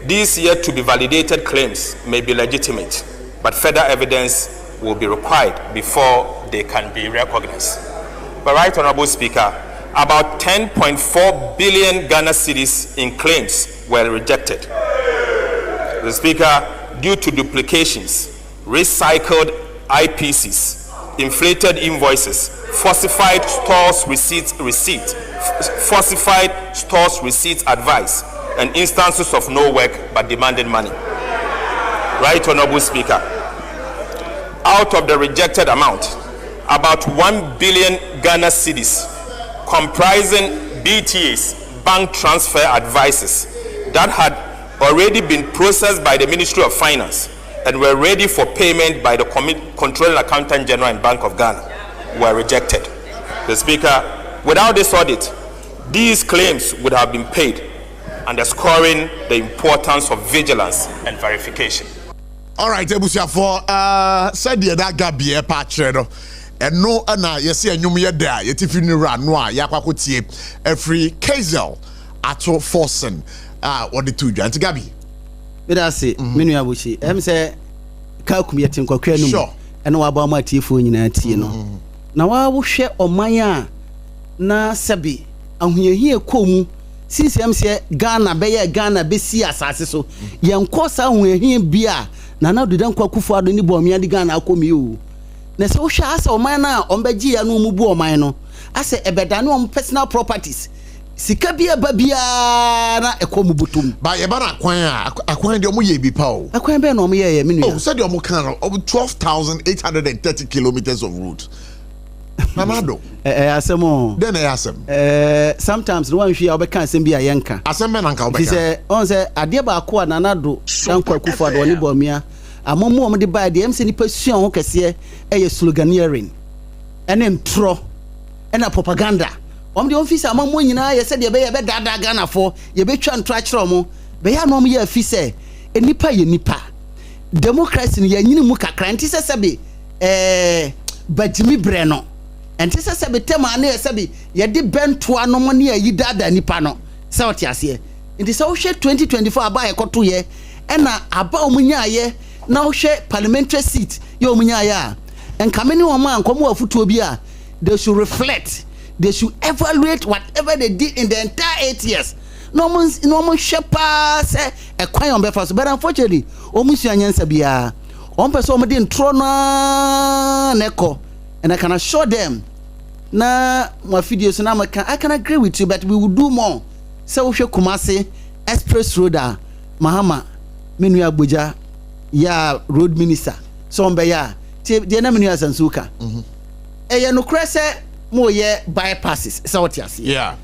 these yet to be validated claims may be legitimate, but further evidence will be required before they can be recognized. But Right Honorable Speaker, about 10.4 billion Ghana cedis in claims were rejected. The Speaker, due to duplications, recycled IPCs, inflated invoices, falsified stores receipts advice, and instances of no work but demanding money. Right Honorable Speaker, out of the rejected amount, about 1 billion Ghana cedis, comprising BTAs, bank transfer advices, that had already been processed by the Ministry of Finance and were ready for payment by the Controlling Accountant General and Bank of Ghana, were rejected. The Speaker, without this audit, these claims would have been paid, underscoring the importance of vigilance and verification. All right, Ebusia for said the that Gabi patch and no ana yesi enyum ye da yetifi ni ra no a yakwakotie every Kazel ato forcing what the two Anti Gabi me da say menu abuchi em say ka kum yetin kwakwa num ene wa ba ma tiefo nyina tie no na wa wo hwe oman a na sabi ahoyehie komu since em say Ghana be si asase so yenko sa ahoyehie bia Nana Dudanko Akufo-Addo ni Bawumia di Ghana akomi o na se wo hwa asa oman na ombeji ya no mu bu oman no ase ebedane om personal properties sika bia ba bia na ekomu butum ba ye ba na akwan de omo ye bi pa o akwan be na omo ye me nua oh said omo kan 12,830 kilometers of route Namado asemo then asem sometimes no one hwe obeka asem bia yenka asem be na nka obeka say on say ade ba ko Nana Dudanko Akufo-Addo ni Bawumia amomo om de ba de emse ni pasuan ho kese sloganeering ene ntro ena propaganda om de office amomo nyina ye se de be dada Ghana fo ye betwa ntro a kire omo be ya no om ye afise enipa ye nipa democracy ni ye nyini mu kakra nti se sebe bajimi breno enti se sebe tema na ye sebe ye de bento anom na ye dada nipa no se otiase nti se wo hwe 2024 aba ye koto ye ena aba omunya ye na wo hwe parliamentary seat ye omunya ya enkameni wo man komo afutuo bi a they should reflect, they should evaluate whatever they did in the entire 8 years. normal shepa say a kwan on befa so but unfortunately omusu anyansa bia on person o dey ntro na neko and I can assure them na my videos na I can agree with you but we will do more so we hwe Kumasi express road Mahama menu Abuja ya road minister so on be ya de na menu asansuka eh no krese mo ye bypasses so what you see yeah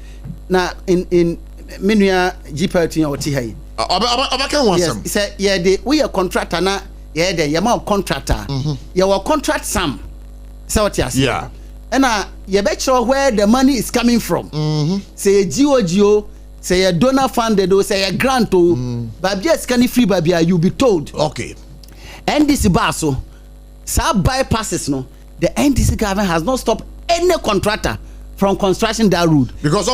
na in menu GP ya woti hai obaka wansam yes say yeah de we a contractor na yeah de ya contractor ya wa contract some so what you see yeah and you bet sure where the money is coming from say GOGO say a donor funded or say a grant but just can free babia you be told okay NDC baso sub bypasses no the NDC government has not stopped any contractor from construction that road because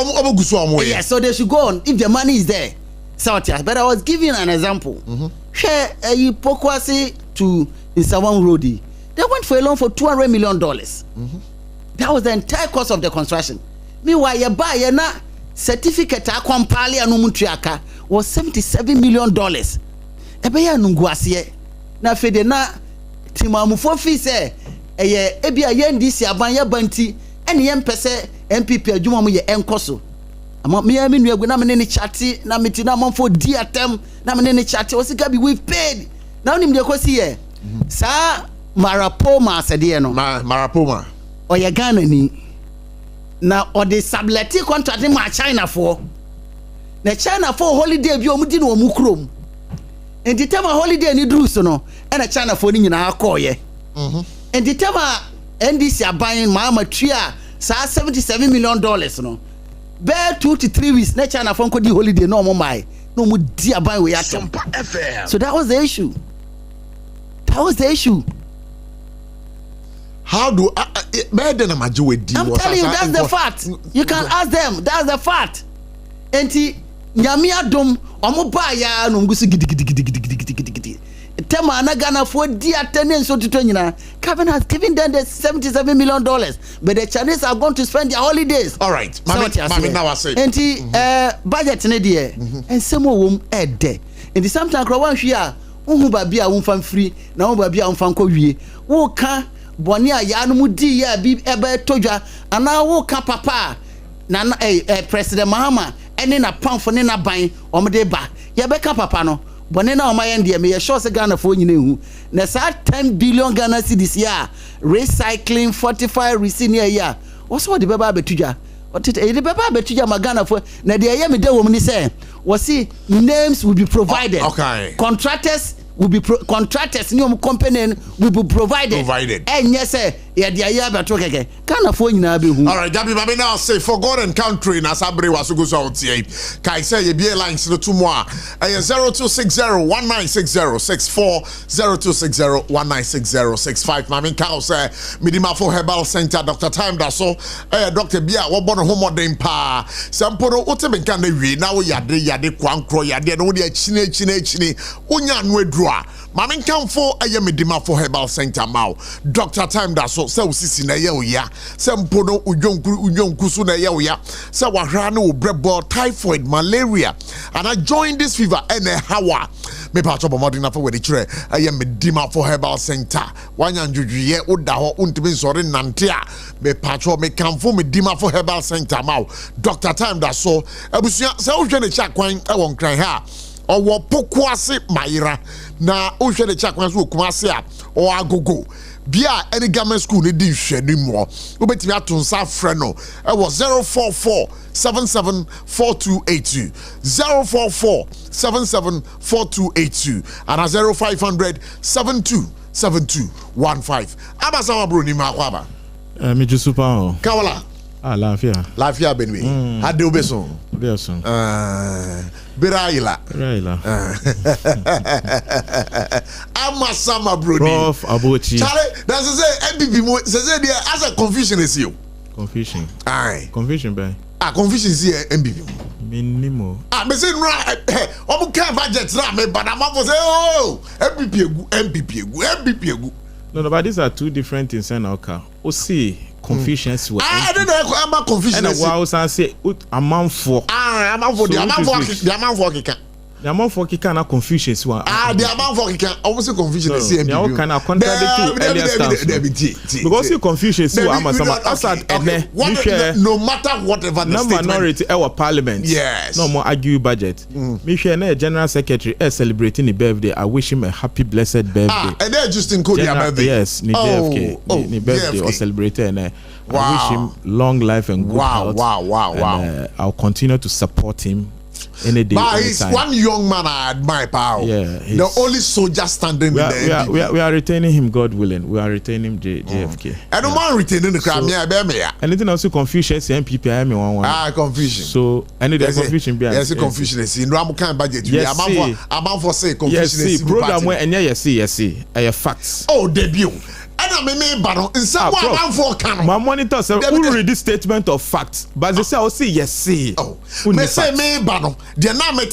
yes so they should go on if the money is there so but I was giving an example share a Pokwasi to Insawam Road they went for a loan for $200 million that was the entire cost of the construction meanwhile you buy you na certificate akwmpale anumutriaka was $77 million ebe ya nunguase na fede na timamufo fi se eye ebia ye ndisi aban ya banti ene ye mpese MPP adwuma mu ye enkoso ama me nu agu na me ne chati na meti na manfo di atem na me ne chati o sika bi we paid na onim de kosi ye sa marapoma asede no marapoma o ye Ghana ni na o de subleti contract ma China for na China for holiday bi o mu di no mu krom enti tema holiday ni duru so no e na China for ni nyina akoye enti tema NDC aban ma tria sa $77 million no be 2 to 3 weeks na China for ko di holiday no mo mai no mu di aban we atem so that was the issue how do better na majority I'm telling you that's the fact you can ask them that's the fact enti nyame adom omo ba ya no ngusu gidigidi tema na Ghana for di attendance so to nyina Kevin has given them the $77 million but the Chinese are going to spend their holidays all right mami now I say enti budget ne de ensemo wom ede enti sometimes kro wan hwe a unhu ba bia wo mfam free na wo ba bia wo mfam kɔwie wo ka boni a ya no mu di ya bi ebe todwa ana wo ka papa na president Mahama ene na pamfo ne na ban omde ba ya be ka papa no boni na oma yende me ye sure se Ghana fo nyina hu na sa 10 billion Ghana cedis ya recycling 45 resenior ya also the baba betudwa the baba betudwa ma Ghana fo na de ye me de wo ni say we names will be provided okay contractors will be contractors new company will be provided and yes sir ya dia ya beto keke kana fo nyina be hu all right Dabi Mami now say for God and country na sabre wasugo so outie kai say ye be lines no to mo a 0260196064 0260196065 Mami ka say Midima for Herbal Center Dr. Time da so Dr. Bia wo bono homodem pa samporo wote benka na wi na wo yade kwankro yade no wo de chine onya no adru Mami Kamfo Midima for Herbal Center Mao Dr. Time da so se usisi na ye oya se mpono unyonkusu na ye oya se wahra na obrebo typhoid malaria and I join this fever ene hawa me pa chobo modern for we de kire Midima for Herbal Center wanya njujuye oda ho untimi nsore nante a me pa cho me Kamfo Midima for Herbal Center Mao Dr. Time da so abusua se wo hwe ne chakwan e won kran ha owo pokuase mayira na wo hwe ne chakwan so kumase a o agogo bia any government school ne di hwe ni mo obetimi atonsa frɛ no e wo 044774282 044774282 and 0500727215 abasa wa bro ni ma kwaba me jusupa o kawala lafia benwe ade obeso Beraila. Amasama bro. Prof ABOTCHIE. Charlie, that's to say MPP mo say there as a confusion is you. Confusion. Aye. Confusion by. Confusion is here MPP. Minimo. Me say no omo can budget na me but am for say oh MPP egu. No, but these are two different things and okay. O see Confucians were. I don't know about Confucians. And I was say a man for. A man for the man for The amount for Kikana Confucians one. The amount for Kikana almost confusion is same. They kind of contradict to earlier stance. Because you Confucians who are no matter whatever the statement. Minority our parliament. Yes. No more argue budget. Me share general secretary celebrating the birthday. I wish him a happy blessed birthday. And they just in code birthday. Yes, ni JFK. Ni birthday or celebrating and I wish him long life and good health. Wow. I'll continue to support him. Any day, but he's one young man I admire, pal. Yeah, the only soldier standing there. We are retaining him, God willing. We are retaining JFK. I don't mind retaining the crowd. Anything else Confucius and people I one. Confusion. So any confusion be. Yes, confusion is in Ramu can budget. I'm for say confusion. Yes, program where and yes. Facts. Oh, debut. And I'm a in some one for canon. My monitor said, who read this statement of facts? But they say, I'll see, yes, see. Oh, me say, me, Bano, they're not me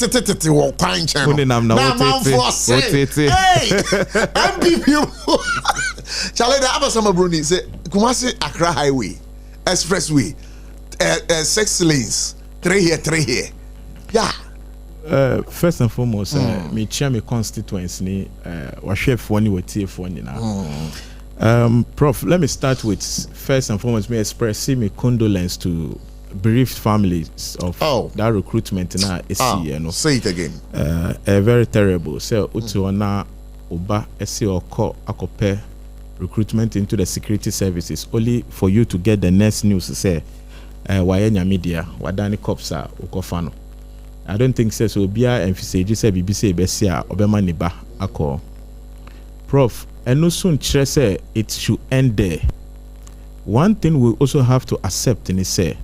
or pine channel. Now, for say, hey, MPP. Charlie, the other summer Bruni say, Kumasi Accra Highway, Expressway, 6 lanes, 3 here. Yeah. First and foremost, me chair me constituency, was chef one with TF1 now. Prof, let me start with first and foremost me expressing my condolence to bereaved families of that recruitment now. Say it again. Very terrible. So utuona oba esi oko akope recruitment into the security services only for you to get the next news say wayenya media wadani kopsa ukofano. I don't think so bia emphasize say BBC besia obema niba ako. Prof, and no soon say it should end there. One thing we also have to accept in is say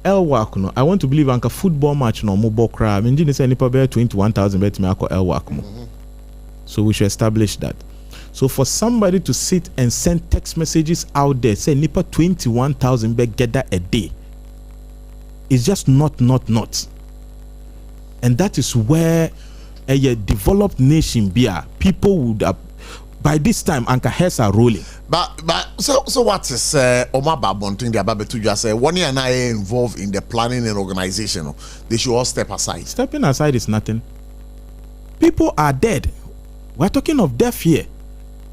Elwak no. I want to believe anka football match no mobile crowd. I mean, say nipa be 21,000 bet me ako Elwak mo. So we should establish that. So for somebody to sit and send text messages out there say nipa 21,000 bet get that a day, it's just not. And that is where a developed nation people would have. By this time, Anka heads are rolling. But so what is Omar Babonting the Ababe to just say 1 year and I involved in the planning and organization? They should all step aside. Stepping aside is nothing. People are dead. We're talking of death here.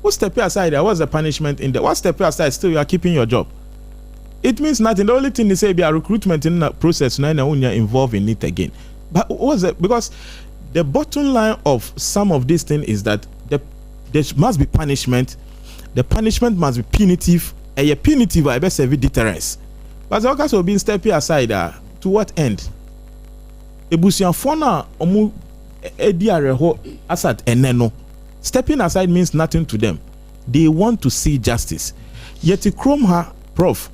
What's stepping aside? What's the punishment in there? What's stepping aside? Still, you are keeping your job. It means nothing. The only thing they say be a recruitment in the process. Now you're involved in it again. But what's it? Because the bottom line of some of this thing is that there must be punishment. The punishment must be punitive. And a punitive I best serve deterrence. But the also being stepping aside to what end? Ebusian fona omu ediareho asat eneno. Stepping aside means nothing to them. They want to see justice. Yet the Chrome ha Prof.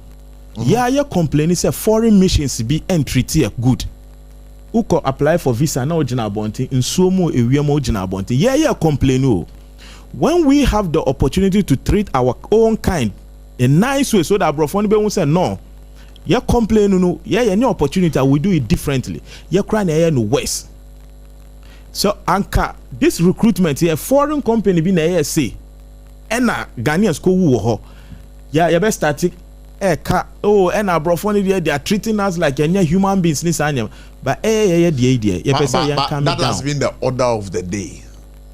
Yeah, complaining say foreign missions be entreaty good. Uko apply for visa na ojina abonti nsuomo ewiemo ojina abonti. Yeah, complain o. When we have the opportunity to treat our own kind a nice way so that Brofoni be won't say no. You complain no, any opportunity we do it differently. You cry no worse. So anka this recruitment here foreign company be na say ena Ghanaians ko wu ho. Yeah, you best start ena Brofoni they are treating us like any human beings this anyam. But that has been the order of the day.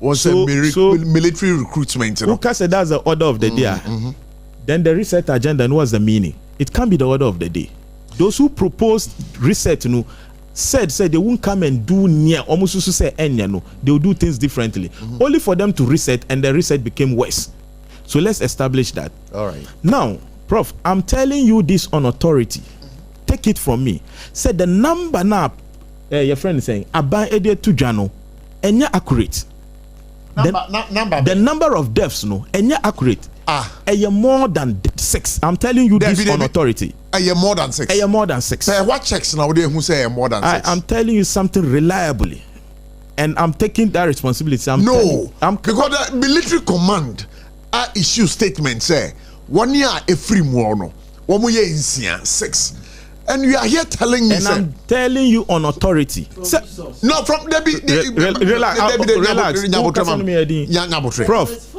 Was a military recruitment. Who can say that's the order of the day? Then the reset agenda, and what's the meaning? It can't be the order of the day. Those who proposed reset, said they won't come and do near almost to say no, they will do things differently. Only for them to reset, and the reset became worse. So let's establish that. All right. Now, Prof, I'm telling you this on authority. Take it from me. Said the number now, your friend is saying, Aban Ede Tujano, and you're accurate. The number of deaths, and you're accurate. You're more than 6. I'm telling you this on authority. You're more than 6. You're more than 6. What checks nowadays who say you're more than 6? I'm telling you something reliably, and I'm taking that responsibility. Because the military command issue statement say 1 year a free mono, 1 year in 6. And you are here telling me, and I'm telling you on authority. No, from relax. Prof,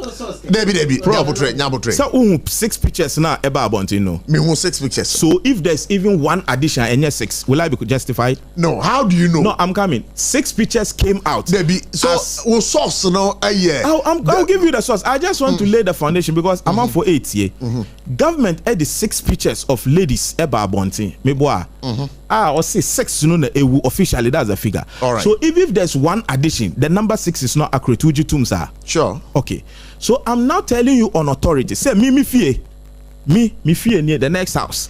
Debbie, Nyabotre. So 6 pictures now about Bontino. Me who 6 pictures. So if there's even one addition and yes 6, will I be justified? No, how do you know? No, I'm coming. 6 pictures came out. Debbie, so we'll source no a year. I'll give you the source. I just want to lay the foundation because I'm on for 8 here. Government had the 6 pictures of ladies about Bonti. Me boy. Or say 6 no officially that's the figure. All right. So if there's one addition, the number 6 is not accurate. Would you tumsa? Sure. Okay. So I'm now telling you on authority. Say me fear near the next house.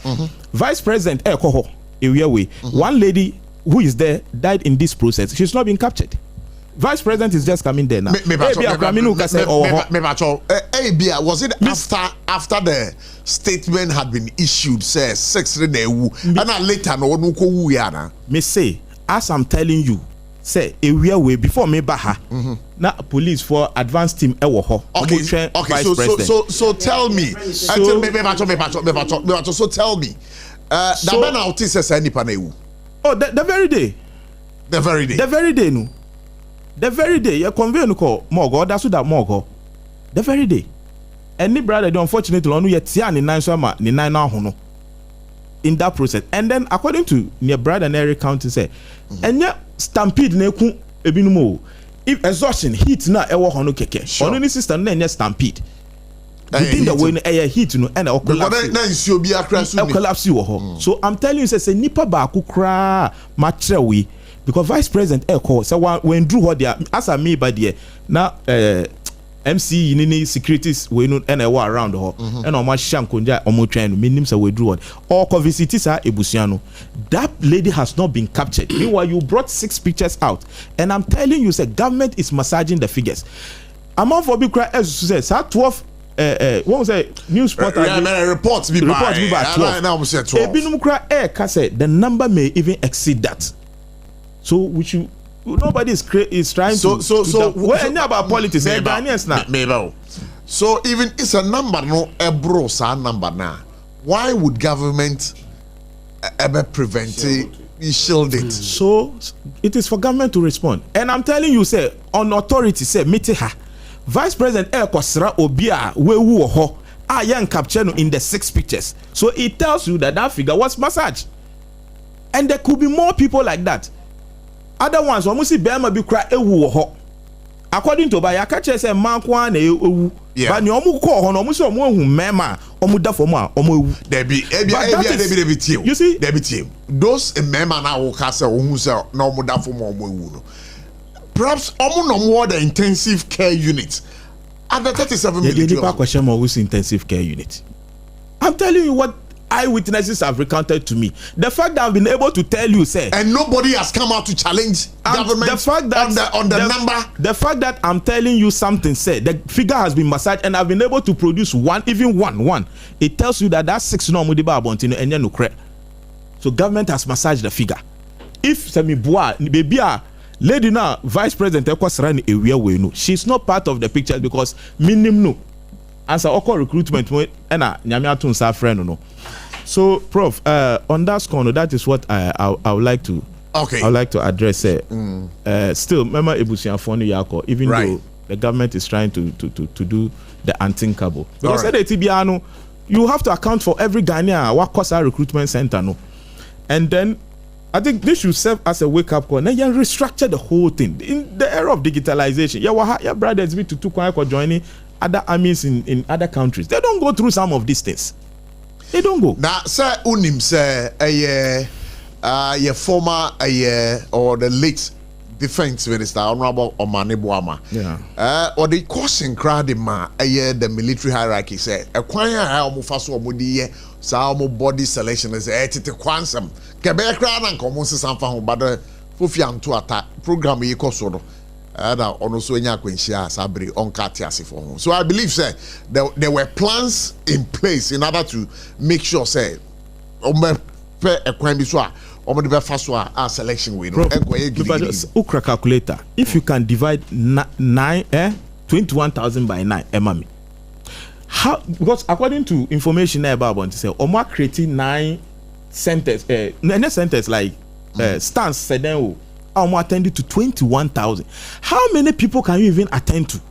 Vice President Ekoho Ewiawe. One lady who is there died in this process. She's not been captured. Vice President is just coming there now. Was it after the statement had been issued? Say 6 and later no me say, as I'm telling you, say way before me baha. Na police for advanced team ewo. Okay, so tell me. So tell me. The man out is any panewu. Oh, the very day. The very day. The very day no. The very day you convey no call Mogo, that's what that Mogo. The very day. Any brother, unfortunately, on yet tia ni 9 summer ni 9 now hono. In that process, and then according to near brother and Eric County say, and yeah, stampede ne ku ebinumo. If exhaustion heat na ewo hono keke. Ono ni system na stampede. Within the way air heat no and collapse you. So I'm telling you, say nipa ba ku kra matrewe. Because Vice President Eko so when drew what there as a me by there now MC nini securities we no and around her and on my shankonja omo train minim say we drew what all visitors are ebusiano. That lady has not been captured. Meanwhile you brought 6 pictures out and I'm telling you, say government is massaging the figures. Among for big cry as says 12 what was it? News portal reports be by 12. Now we say 12. Ebinum cry the number may even exceed that. So which you nobody is trying to well about politics now. So even it's a number no bro number now. Why would government ever prevent shield it? So it is for government to respond. And I'm telling you, say on authority say mete ha. Vice President Kwasra Obia wewu ho ayan capture no in the 6 pictures. So it tells you that figure was massaged. And there could be more people like that. Other ones almost see Bema be cry ewu ho. According to Baya catch say man kwa na ewu. But ni omu ko ho no omu so omu hu mema omu da for ma omu ewu. Debi team. You see? Debi team. Those mema na wo ka say omu say na omu da for ma omu ewu no. Perhaps omu no more the intensive care unit. At the 37 million. The question who's intensive care unit. I'm telling you what eyewitnesses have recounted to me. The fact that I've been able to tell you, say, and nobody has come out to challenge government. The fact that on the number. The fact that I'm telling you something, say the figure has been massaged, and I've been able to produce one. It tells you that 6 no mudiba abontino and no credit. So government has massaged the figure. If semi bois baby lady now Vice President Ekwasrani ewia we no, she's not part of the picture because minimum no. Answer all recruitment and nyame atun sa friend no. So Prof, on that score, that is what I would like to I would like to address. Still, remember Ebusianfo Yako, even though the government is trying to do the unthinkable. Because at Tibiano, you have to account for every Ghanaian what costs our recruitment center no. And then I think this should serve as a wake up call. Now you restructure the whole thing in the era of digitalization. Your brothers be to joining other armies in other countries. They don't go through some of these things. They don't go. Now, sir, unim say a former or the late defense minister, Honorable Omane Boama. Yeah. Or the question crowd ma the military hierarchy say acquire how mufaso mudi sa mo body selection is etete kwansam. Kebe crowd and common samfa ho bad fufiam to attack program yi koso do. So I believe say there were plans in place in order to make sure say our selection we Ukra calculator. If you can divide 21,000 by 9, emami. How? Because according to information about say Omar creating 9 centers, like stance said attended to 21,000. How many people can you even attend to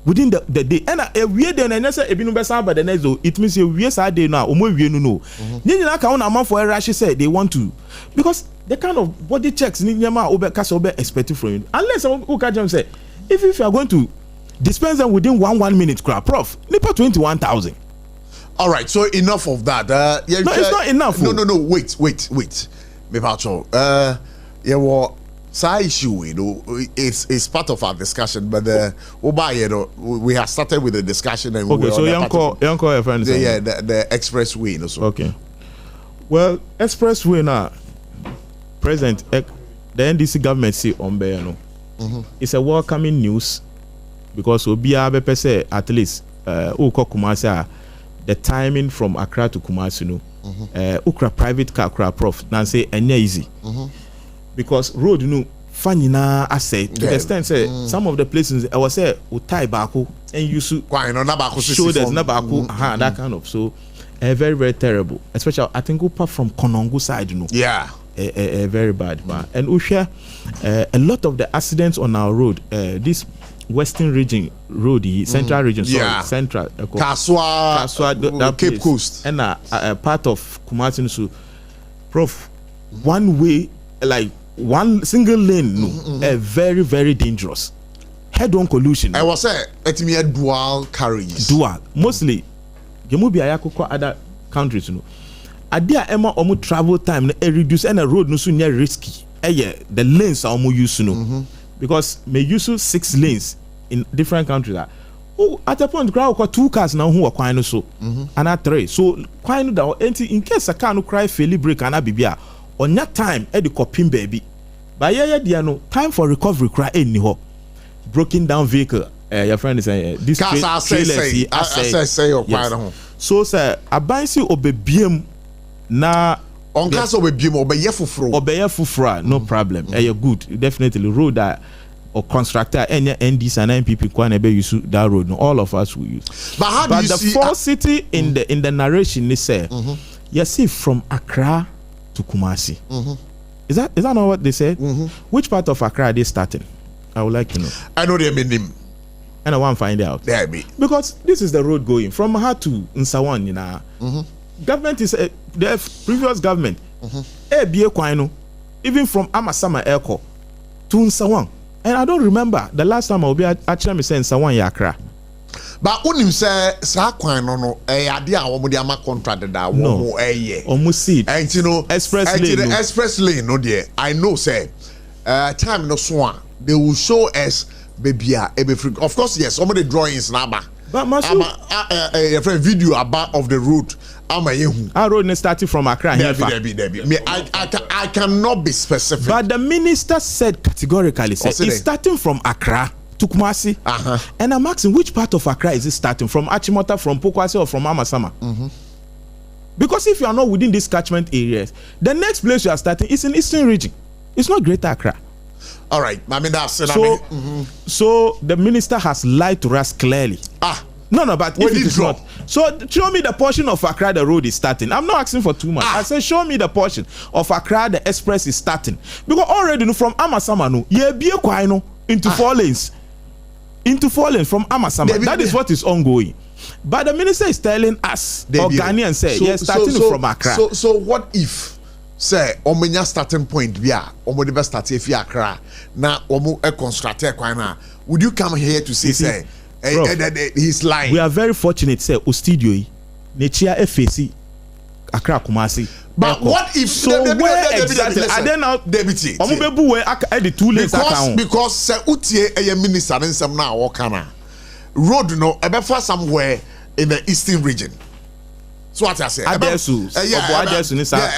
within the day. And a weird day, and I say, if you know by the next day, it means a weird day now, or more we know. Then I can't amount for a rush, said they want to. Because the kind of body checks, Ninyama, over Casobe expected from you. Unless who can say, if you are going to dispense them within 1 minute, Prof, Nipa 21,000. All right, so enough of that. No, it's not enough. No, wait. Me pacho. Side issue, it's part of our discussion, but we have started with the discussion and okay. So young call your friend. The expressway, also. Okay. Well, expressway now, present the NDC government see on Bayano. It's a welcoming news because Obiabe say at least Uko Kumasi the timing from Accra to Kumasi no. Ukra private car Prof Nancy and easy. Because road fanyina asset to the extent say some of the places I was say utai bako and you should show there's nabako that kind of so very very terrible, especially I think apart from Konongo side very bad and we share a lot of the accidents on our road this western region road central region central Kaswa Cape Coast and part of Kumasi so Prof one way like one single lane very very dangerous head-on collision. I was say etimi dual carriages mostly gemu bi ayakoko other countries no adia ema omo travel time na reduce and a road no so near risky the lanes are omo use no because may use 6 lanes in different countries at a point crowd got 2 cars now who are kwan so and 3 so kwan that in case a car no cry fairly break and bibia on that time the coping baby but yeah no time for recovery cry any ho broken down vehicle your friend is saying this so sir abansi obebiem na on case obebiem obeye fufro no problem you good definitely road that or constructor any NDs and NPP kwan ebe use that road no all of us will use but how do you see the false city in the narration they say you see from Accra to Kumasi. Is that not what they said? Which part of Accra are they starting? I would like to know. I know their name. And I want to find out. Because this is the road going from Maha to Nsawan, you know. Government is the previous government. Even from Amasama Elko to Nsawan. And I don't remember the last time I'll be actually saying Nsawan Yakra. But unim say sa kwan no ade a wo de ama contract da wo almost see and you know express lane no there I know say time no so they will show us baby of course yes some of the drawings na ba but your friend video about of the route ama yehu our road starting from Accra here me I cannot be specific but the minister said categorically said it's starting from Accra to Kumasi, and I'm asking which part of Accra is it starting from? Achimota, from Pokwase, or from Amasama? Because if you are not within these catchment areas, the next place you are starting is in Eastern Region. It's not Greater Accra. All right, I mean that's so the minister has lied to us clearly. No, but if it is not, so show me the portion of Accra the road is starting. I'm not asking for too much. I said show me the portion of Accra the express is starting because already from Amasama no, into 4 lanes. Into 4 lanes from Amasama. That is what is ongoing. But the minister is telling us, or Ghanaian say, yes, starting from Accra. So what if, say, omenya starting point via omodiba start if Accra, na omo e construct kwana, would you come here to say, he's lying? We are very fortunate, say, Ostudio, Nechia FAC, Accra Kumasi. But what if so where exactly are they now deputy omubebu we at the 2 lanes because say utie a minister nsem na wakana road no ebefa somewhere in the eastern region so what I say adesu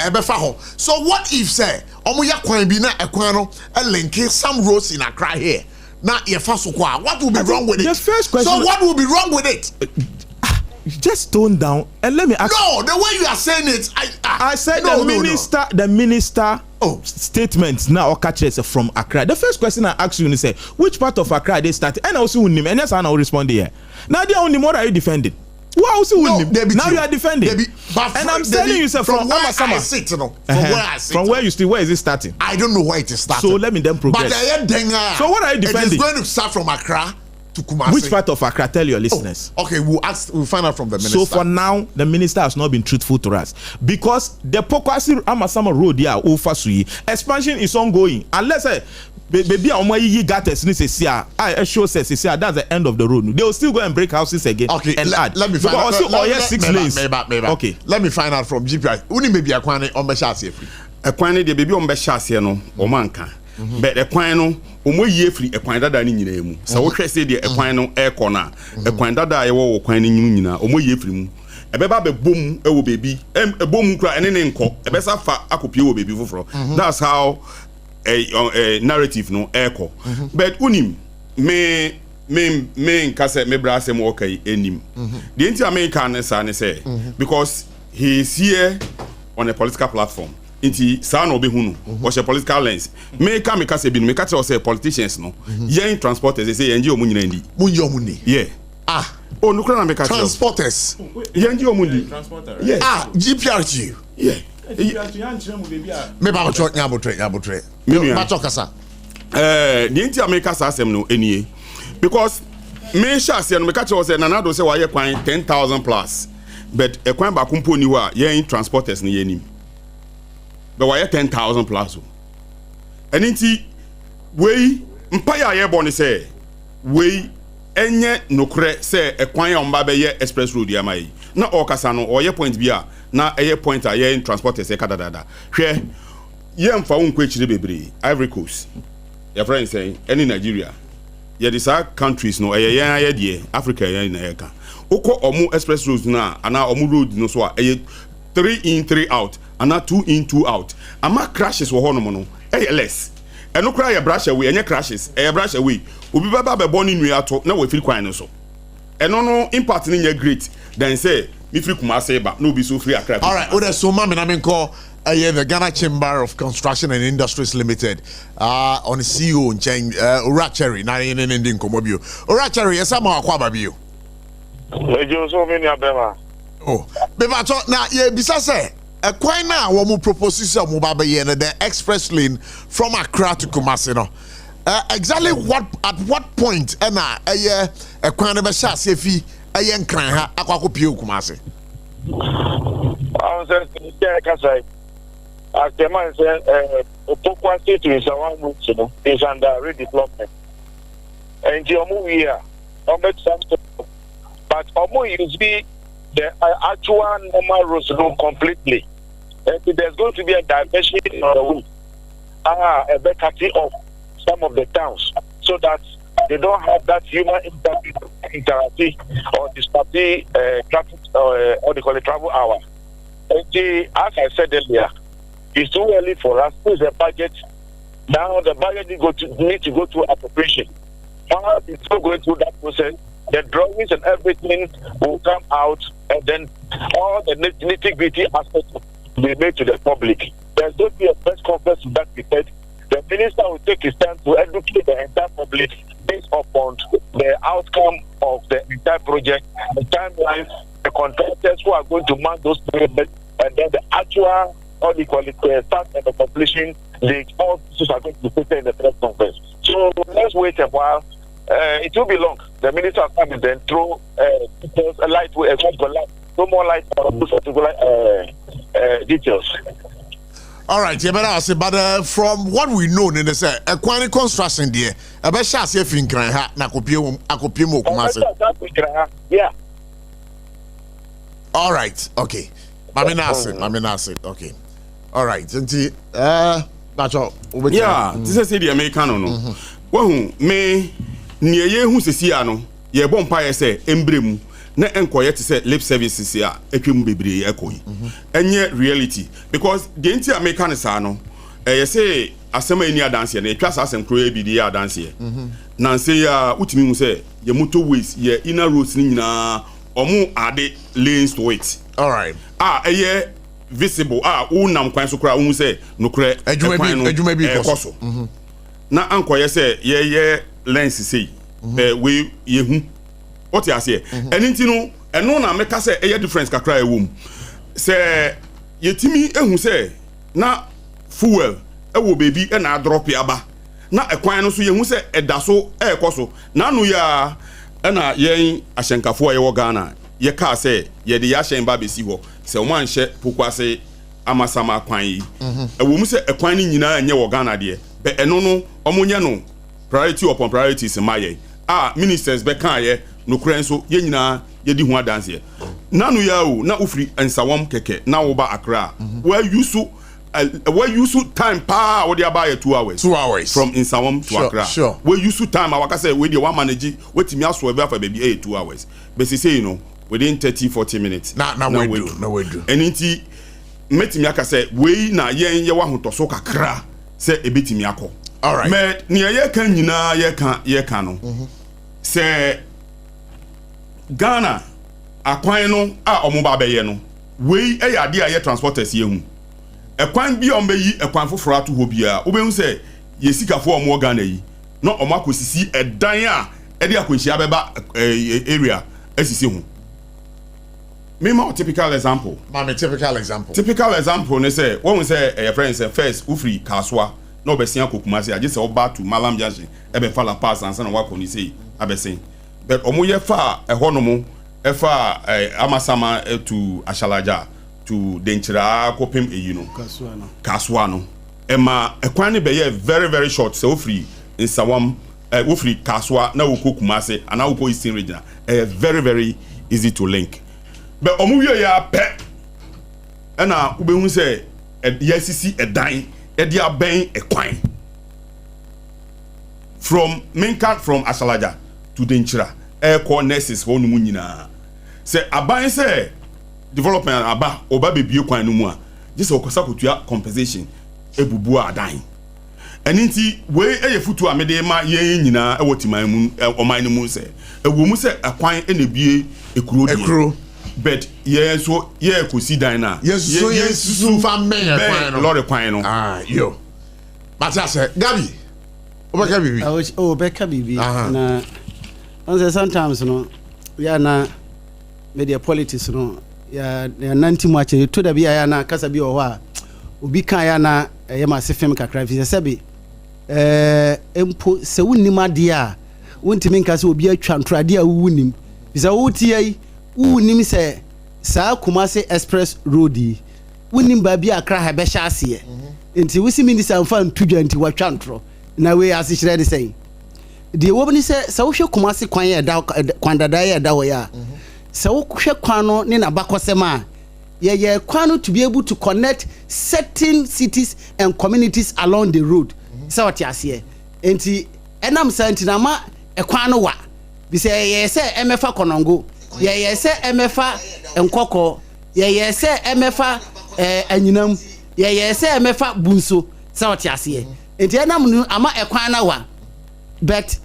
ebefa ho so what if say omo ya kwan bi na ekwan no link some roads in Accra here na ye fa so kwa what will be wrong with it the first question so what will be wrong with it just tone down and let me ask. No, the way you are saying it, I said the minister statements now or catches from Accra. The first question I asked you is say which part of Accra they started, and also and yes, I now respond here. Now they only what are you defending? Now you are defending. And I'm telling you, sir, from where I sit, from where you still, where is it starting? I don't know where it is starting. So let me then progress. But so what are you defending? It is going to start from Accra. to Kumasi. Which part of Accra? Tell your listeners. Okay, we'll find out from the minister. So for now, the minister has not been truthful to us because the Pokwasi Amasama Road here, Ofasui, expansion is ongoing. Unless baby Omoyi gutters I show says that's the end of the road. They will still go and break houses again. Okay, and add. Let me find out. Also, 6 lanes. Okay, let me find out from GPI. Uni maybe akwane on Beshasi free. Akwane de baby on Beshasi no omanka. But ekwan no omo yie free ekwan dada ni nyina mu. Sa wo hwe se de ekwan no e corner. Ekwan dada ye wo kwan ni nyina omo yie free mu. Ebeba be bom e wo baby. Bom kura ene ne nko. Ebesa fa akopie wo baby foforo. That's how a narrative no echo. But unim me nkase me bra asem okay enim. The anti-American say because he is here on a political platform. Inti sa no be hunu was a political lens. Me ka me kase bi no me ka say politicians no. Yen transporters they say yenji omu nyina ndi. Munji omu ni. Yeah. Oh no na me ka transporters. Yenji omu ndi. Yes. GPRG. Yeah. Me ba cho nyabotre. Me ba cho kasa. The anti-American asem no enie. Because me sha say no me ka say nanado say waye kwan 10,000 plus. But e kwan ba kumpo ni wa yen transporters ni yenim. But why 10,000 plus? And inti we mpaya ye boni say we enye nokre say e kwan ya mba be ye express road ya mai na okasa no oye point bia na eye point a ye transporters e kadadada hwe ye mfa wo nkwa chire bebre Ivory Coast your friend say any Nigeria ye these countries no eye ye de Africa ye na ye ka ukọ omu express roads na ana omu road no so a eye 3 in 3 out and not 2 in 2 out. Ama crashes wo hono no less. E no cry ya brush away, enye crashes, e brush away. Obi baba be born in ato na we feel kwan no so. E no impact ni nya great. Then say me free Kumasi ba no be so free Accra. All right, oda so ma me na me call the Ghana Chamber of Construction and Industries Limited on the CEO nchen Oracheri na yen ndi nkomobio. Oracheri yesa ma akwa ba bio. Ejo so me ni abema. Oh, beba to na ye bisa say a kwan na wo mu propose say mo ba ye the express lane from Accra to Kumasi no. Exactly at what point na a kwan be sha se fi nkran ha akwakopie Kumasi. I say kasai. As the man said Opokwa State is is under redevelopment. And the omu here but omu use be the actual normal roads completely. There's going to be a diversion on the way. A vacancy of some of the towns so that they don't have that human interactive or disparity traffic or they call it travel hour. And as I said earlier, it's too early for us. There's a budget. Now the budget need to go to appropriation. While it's still going through that process, the drawings and everything will come out, and then all the nitty-gritty aspects will be made to the public. There's going to be a press conference to that effect. The minister will take his time to educate the entire public based upon the outcome of the entire project, the timelines, the contractors who are going to man those projects, and then the actual, all the start and the completion, all these are going to be put in the press conference. So let's wait a while. It will be long. The minister will come and then throw a light, no more light on those particular details. All right, yeah, but from what we know, in the a quantity construction there, a best shot if in Kran na kopie mo Kumasi. Yeah. All right, okay. Mami okay. All right, nti that's all. Yeah, this is the American no. Well, me near ye who sisi ano ye bɔ mpa say embremu na enkoye te say lip services ya etwem bebre ekoyi enye reality because the anti American sa no ye say asema eni adanse na etwa sa asem kro ebi di adanse na say ya utimi mu say ye motorways ye inner roads ni nyina omu ade lanes to it. All right. Eye visible unam kwan so kra hu say nokre adwuma bi koso na ankoye say ye lens say we yehu what you say enti no eno na meka say eye difference kakra ewom say yetimi ehu say na fuel ewo baby e na drop aba na ekwan no so ye hu se eda so ekoso na no ya na yen ahyenkafo a ye wo Ghana ye ka se ye de ya hyen ba besi ho se o man hye pokwase amasama kwan yi ewo mu se ekwan ni nyina enye wo Ghana de be eno no omonye no priority upon priorities maye ministers be kan ye no kran so ye nyina ye di ho adanse na no ya o na ofri ensawom keke na wo ba Accra where you so time pa what dey about 2 hours 2 hours from Nsawam to Accra where you so time I say we dey one manage wetimi aso ebe for baby 2 hours but say you know within 30-40 minutes na we do anything metimi aka say we na yen ye wa hotoso kakra say ebetimi akọ all right me ne ye kan nyina ye kan no say Ghana akwan no a omoba beye no we ade a ye transporters ye hu ekwan bi o meyi ekwan foforo ato ho bia obehu se ye sikafo o mo Ghana yi no o makosisi edan a ede akonhia beba area asisi hu me typical example typical example ne say won say your friend say first ufri kaswa no besia kokumase age say oba to Malam Junction ebe fa la pass ansa na wakoni say abesen but omo ye fa ehonomo e fa amasama to Ashalaja to denchira kopem eyino kaswa no ema ekwan ne be ye very very short so free in Nsawam free kaswa na wokokumase ana woko Eastern region very very easy to link but omuwie ya pe na ubehu se yasisi edan dia ben ekwan from Minka from Ashalaja to denchira ko nurses ho numu nyina se aban se development aba oba bebie kwan no mu a just okosa kotua compensation ebubu adan eninti we eyefutu amede ma ye nyina ewotiman mu oman no mu se ewo mu se akwan enebie ekuro but ye so ye kosi dan na yes fa men akwan no lord kwan no yo mata se Gabi obeka bibi obeka bibi na on say sometimes no ya na media politics no ya nanti mu ache to da bia ya na kasa bi o ho a obi kan ya na ye ma se fem kakra fi se be empo se wunnim ade a wontimi nka se obi atwa ntrade a wunnim bi se wotie wunnim se saa Kumasi Express Road yi wunnim ba bi Accra ha be sha ase enti wisi minister amfa ntudwa nti watwa ntro na we ase kyerɛ de sɛn de wobni se wo hwe Kumasi kwan ya da kwan dada ya da wo ya so wo hwe kwan no ne na bakosema ye kwan no to be able to connect certain cities and communities along the road so what you see enti enam santi na ma ekwan no wa bi se ye se emefa konongo ye se emefa enkoko ye se emefa anyinam ye se emefa bunso so what you see enti enam nu ama ekwan na wa but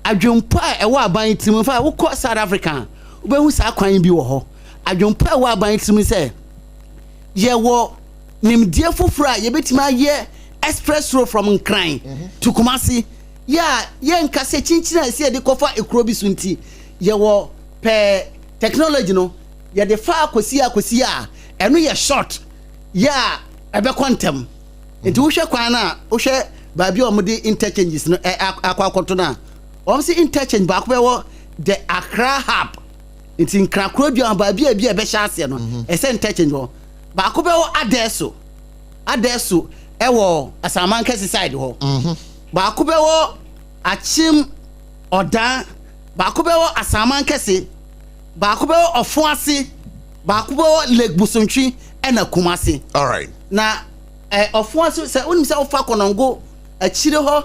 adwompa e wa aban timfa wo ko South Africa ubehu sa kwan bi wo ho adwompa wa ban tim se ye wo nimdie foforo a ye betima ye express road from Nkran to Kumasi ya ye nka se chinchina se de kofa ekuro bi sunti ye wo pe technology no ye de fa akosi a eno ye short ya ebe quantum enti wo hwe kwan na wo hwe ba bi o mo de interchanges no akwakoto na o se interchange ba ko be wo the Accra hub it's in Krakrodua ba bia be sha ase no e se interchange ho ba ko be wo adeso e wo Asamanka side ho ba ko be wo Achim Oda ba ko be wo Asamanka se ba ko be wo Ofuase ba ko be wo Lake Busontwi e na Kumasi all right na Ofuase se unim se ofa konongo achire ho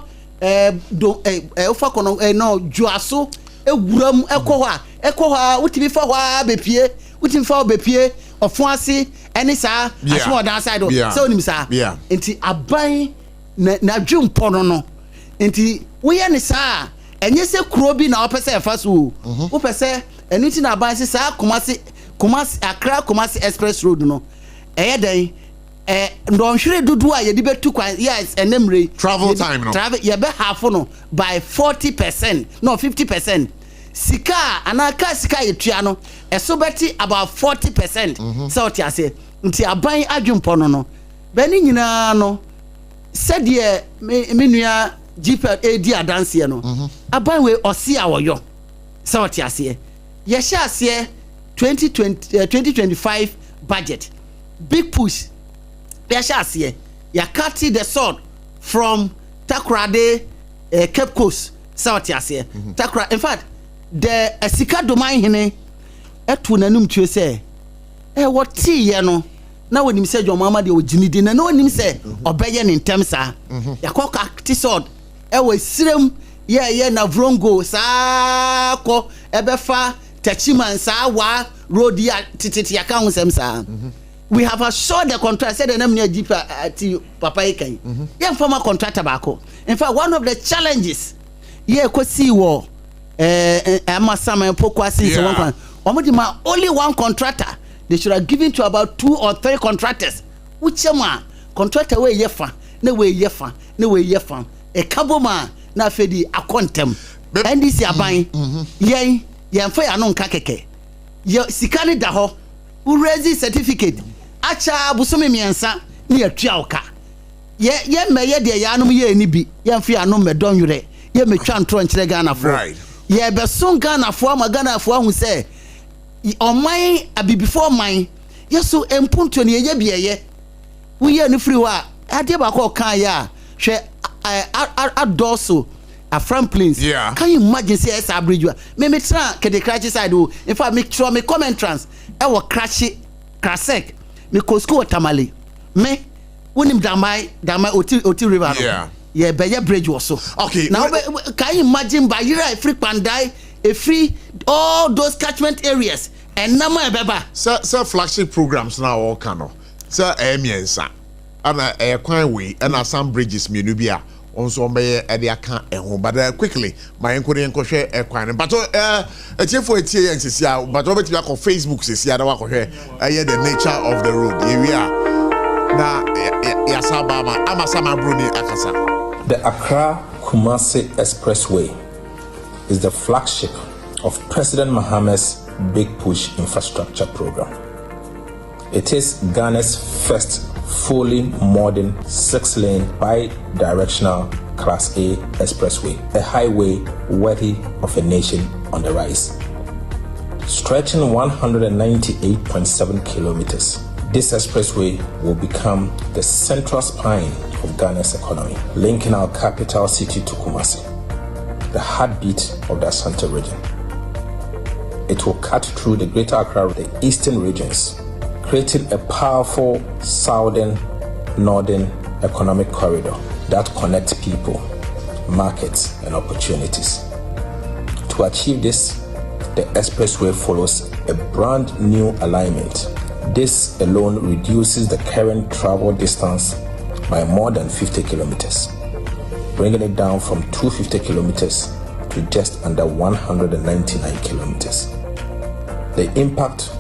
ofa konongo no Juaso ewuram ekoho a wutimi fa hwa bepie wutimi fa bepie Ofuase eni sa asmo dan side so onim sa enti aban na dwumpo no enti woye ne sa enye se kuro bi na opese efa so wo pese eni ti na aban se sa Kumasi Accra Kumasi Express Road no eye den ndonhwere dudu a ye di betu kwan yes enemre travel time no travel ye be half no by 40% no 50% sika anaka sika yetua no eso beti about 40% so what you say nti aban adwumpo no be ni nyina no said ye menua GPA AD adanse no aban we osi awoyo sa oti ase ye sha ase 2025 budget big push ye sha ase ya cut the sword from Takoradi Cape Coast sa oti ase Takora in fact the Sika domain hene etu nanum tue se what ye no na wonim se jo mama de oginidi na wonim se obeye ne ntem sa yakoka tisod we sirem ye na vrongo sa ko ebefa tachiman sa wa road ya tititi yaka hunsem sa we have assured the contract said the name near GP papa ekan ye former contractor bako in fact one of the challenges ye ko see wo amasama pokwasi so one omodima only one contractor. They should have given to about 2 or 3 contractors. Whichever contractor way yefa, no way yefa, no way yefa. A kaboma na fedi a quantum. And this ya buying. Yay, yan for ya non kakeke. Ye sikani daho, who raise certificate. Acha busumi miansa near Triauka. Ye me ye de yanum ye nibi, yan for ya no me don yure. Ye me chan tronch Ghana for. Right. Ye be soon Ghana for ma Ghana for who say. On my abi before mine yes so empunto ne ye bieye wo ye no free wa ade ba ko kan ya hwe adoso a Franklins can you imagine say esa bridge me tra ke the crash side o in fact me try me comment trans e wo crash krasek me ko school tamale me wonim damai oti river no yeah be bridge was so okay now can you imagine by you free pandai a free all those catchment areas and nama ebeba sir flagship programs now all cano sir emiensa and kwan way and some bridges menu bia also may e aka ehun but quickly my enkwere enkohwe kwan but etiefo etie ensisia but obeti be ko Facebook sisia da wakohwe the nature of the road area na yasabama amasama bruni akasa. The Accra Kumasi Expressway is the flagship of President Mahama's Big Push infrastructure program. It is Ghana's first fully modern 6-lane bi-directional Class A expressway, a highway worthy of a nation on the rise. Stretching 198.7 kilometers, this expressway will become the central spine of Ghana's economy, linking our capital city to Kumasi, the heartbeat of the Asante region. It will cut through the Greater Accra, the eastern regions, creating a powerful southern-northern economic corridor that connects people, markets, and opportunities. To achieve this, the expressway follows a brand new alignment. This alone reduces the current travel distance by more than 50 kilometers, bringing it down from 250 kilometers to just under 199 kilometers. The impact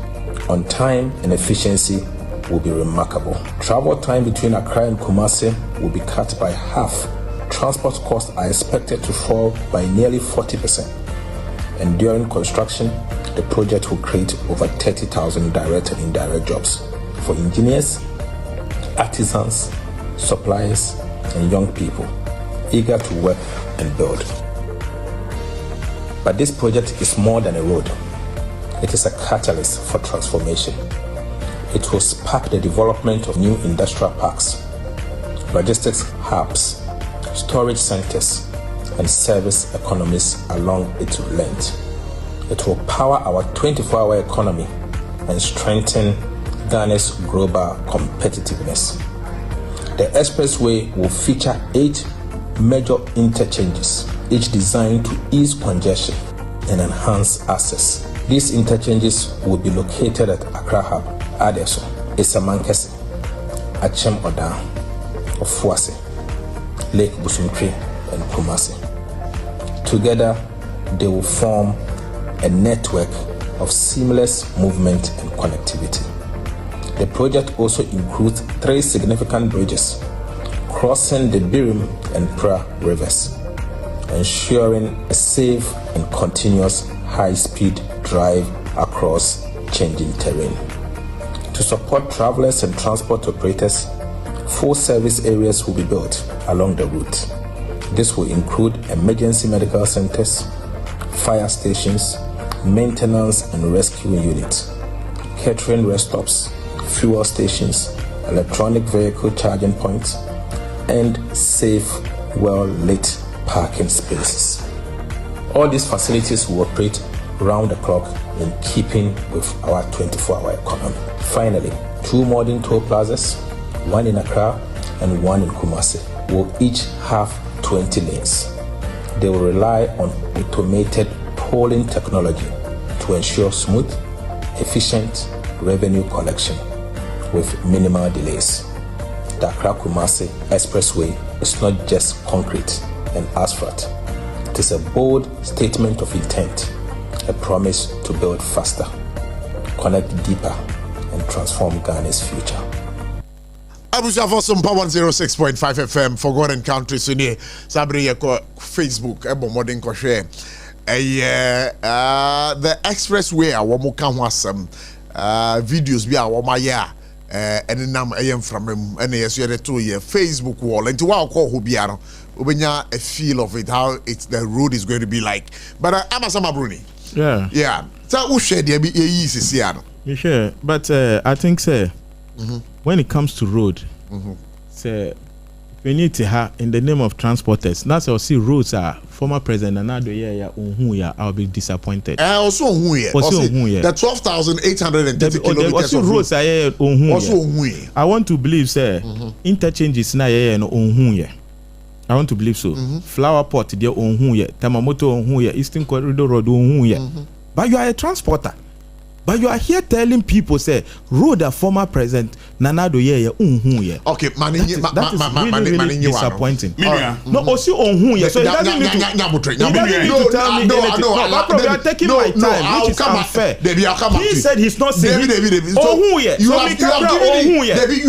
on time and efficiency will be remarkable. Travel time between Accra and Kumasi will be cut by half. Transport costs are expected to fall by nearly 40%. And during construction, the project will create over 30,000 direct and indirect jobs for engineers, artisans, suppliers, and young people eager to work and build. But this project is more than a road. It is a catalyst for transformation. It will spark the development of new industrial parks, logistics hubs, storage centers, and service economies along its length. It will power our 24-hour economy and strengthen Ghana's global competitiveness. The expressway will feature 8 major interchanges, each designed to ease congestion and enhance access. These interchanges will be located at Accra Hub, Adeso, Isamankese, Achem Oda, Ofuase, Lake Busumtri, and Kumasi. Together, they will form a network of seamless movement and connectivity. The project also includes 3 significant bridges crossing the Birim and Pra rivers, ensuring a safe and continuous high-speed drive across changing terrain. To support travelers and transport operators, 4 service areas will be built along the route. This will include emergency medical centers, fire stations, maintenance and rescue units, catering rest stops, fuel stations, electronic vehicle charging points, and safe, well-lit parking spaces. All these facilities will operate round the clock in keeping with our 24-hour economy. Finally, 2 modern toll plazas, one in Accra and one in Kumasi, will each have 20 lanes. They will rely on automated tolling technology to ensure smooth, efficient revenue collection with minimal delays. The Accra-Kumasi Expressway is not just concrete and asphalt. It is a bold statement of intent, a promise to build faster, connect deeper, and transform Ghana's future. Abuja for SOMPA 106.5 FM for God and country so near Sabre yeko Facebook ebo modern ko share the expressway a wo ka ho asem videos bi a wo ma ya enenam eyem from ene yeso ye to ye Facebook wall nti wa ko ho bia no obenya a feel of it, how it's the road is going to be like. But Amasama Bruni. Yeah. So who share the easy no? Sure, but I think say when it comes to road, say we need to have in the name of transporters. That's how see roads are former president and I'll be disappointed. Also the 12,830 kilometers of roads are also I want to believe say interchanges na I want to believe so. Flower pot there Tamamoto Eastern Corridor Road but you are a transporter. But you are here telling people say road a former president Nanado okay, that is really disappointing. No, also so he doesn't need to tell me anything. No, you are taking my time, which is unfair. He said he's not saying you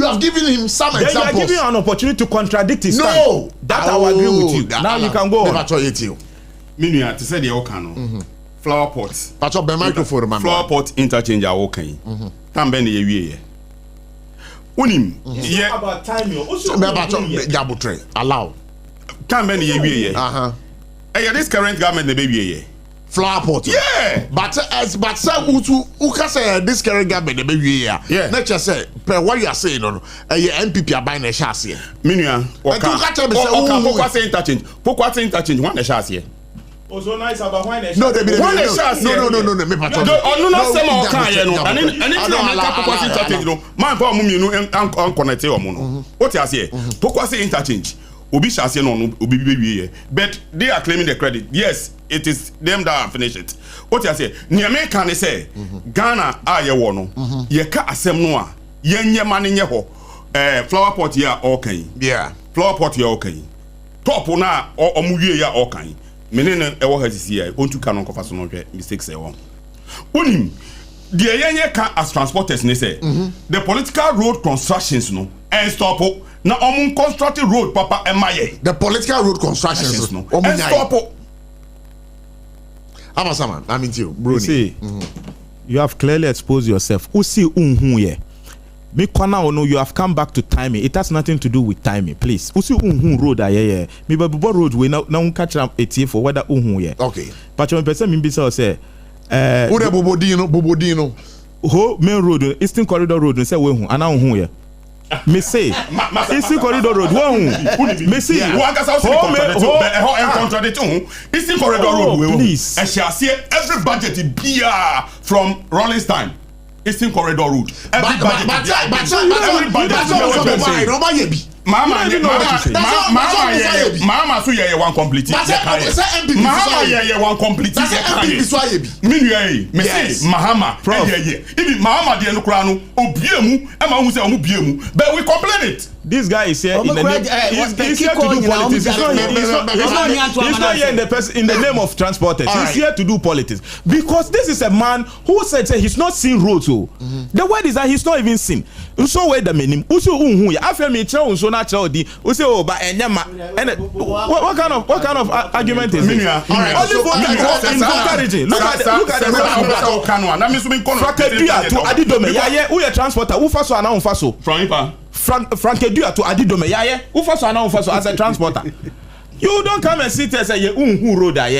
have given him some examples. Then you are giving an opportunity to contradict his stand. That I will agree with you. Now you can go on. Minuya, to say the Okano. Flower pots. Flower pot interchange are okay. Tambeni ye. Unim. Yeah. About time you also allow. Tambeni ye. Hey, this current government the baby flower pot. Yeah. But say who say this current government the baby yeah. Let's just say what you are saying no. MPP are buying a chassis. Minuya. Pokwa say interchange. Pokwa say interchange one a chassis. Also nice about when no. Me no say more kan ye no. Anything make Pokwa say interchange no. Man for mum you no connect o mo no. What you say? Pokwa say interchange. Obi chassis no obi be but they are claiming the credit. Yes, it is them that have finished it. What you say? Niame kan say Ghana a ye wo no. Ye ka asem no a ye nye mane nye ho. Flower pot here okay. Yeah. Flower pot here okay. Top na omu wie ya okay. Menene ewo hasisi ya ontu ka no kofa so no hwe mistakes ewo onim the yenye ka as transporters ne say the political road constructions no and stop na construct road papa emaye the political road constructions no and stop Amasama I mean you Bruni see you have clearly exposed yourself who see ye me kwana ono you have come back to timing. It has nothing to do with timing, please. Usi road aye me babubo road we na catch am etie for whether ye. Okay. But you person me be say who the bobodino ho main road Eastern Corridor road say we hu ana ye. Me say Eastern Corridor road we me say who agasa say contradict Eastern Corridor road we please. E shall see every budget be from Rolling Stone Eastern Corridor route. Everybody. Mama so ye one complete. Mama ye one complete. Me say Mahama ye. Even Mahama de no kra no obiemu e ma hu say omu biemu. But we complain it. This guy is here in the name. He's here to do politics. He's not here in the name of transporters. He's here to do politics because this is a man who said he's not seen roads. The word is that he's not even seen. So where the meaning? Uso unhu ya. After me tell unso na tell di. Uso oh but enyama. What kind of argument is this? Only for look at the Kanwa. Na me so me kono. Frakedia to Adidome. Yaye who ya transporter? Who faso ana who faso? From Ipa. Frankedia to Adidome. Yaye who faso ana who faso as a transporter? You don't come and sit and say who road are.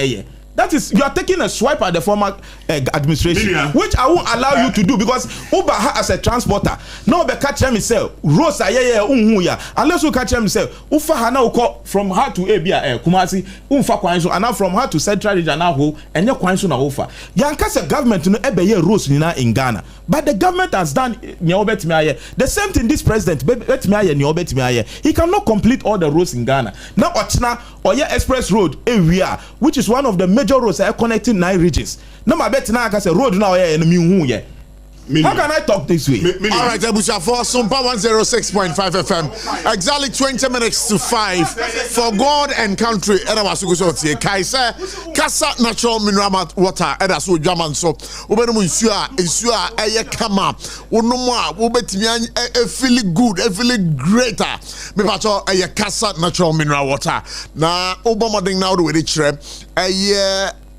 That is, you are taking a swipe at the former administration, which I won't allow you to do because Uber as a transporter. Now be catch himself. Rose unless you catch himself. Ufa hana uko from her to Abia Kumasi umfa kwanso and now from her to Central Region now ho and your kwanso na ufa. Yankasa government no ebe ye rose nina in Ghana, but the government has done the same thing. This president he cannot complete all the roads in Ghana. Now Ochina Oye Express Road area, which is one of the major roads are connecting 9 regions. No, my bet now I say road now here and how can I talk this way? All right, Abusha for SOMPA 106.5 FM. Exactly 20 minutes to 5 for God and country. And I was going to say, Kaisa, Kasa natural mineral water. And that's what German so. Ubenu insure eye kama. Unumwa ubetimi feeling good, feeling greater. Me pato eye Kasa natural mineral water. Na Obama ding now do it chere.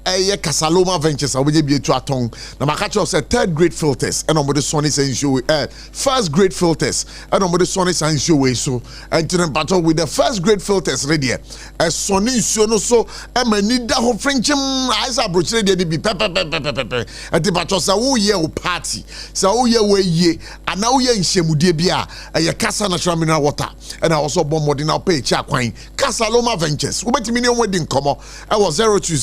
Casaloma Ventures, I will be to a tongue. Now, my catcher said 3rd grade filters, and on the Sony Science Show, 1st grade filters, and on the Sony Science Show. So, and to the battle with the 1st grade filters, ready. As Sony Show, so, I'm a need that French, as I broach ready to be pepper. At the battle, so, ye party, so, ye way ye, and now ye in Shemudebia, a Casa Natural Mineral Water, and I also bombarding our pay Chaquine, Casaloma Ventures, who bet me no wedding come up. I was 020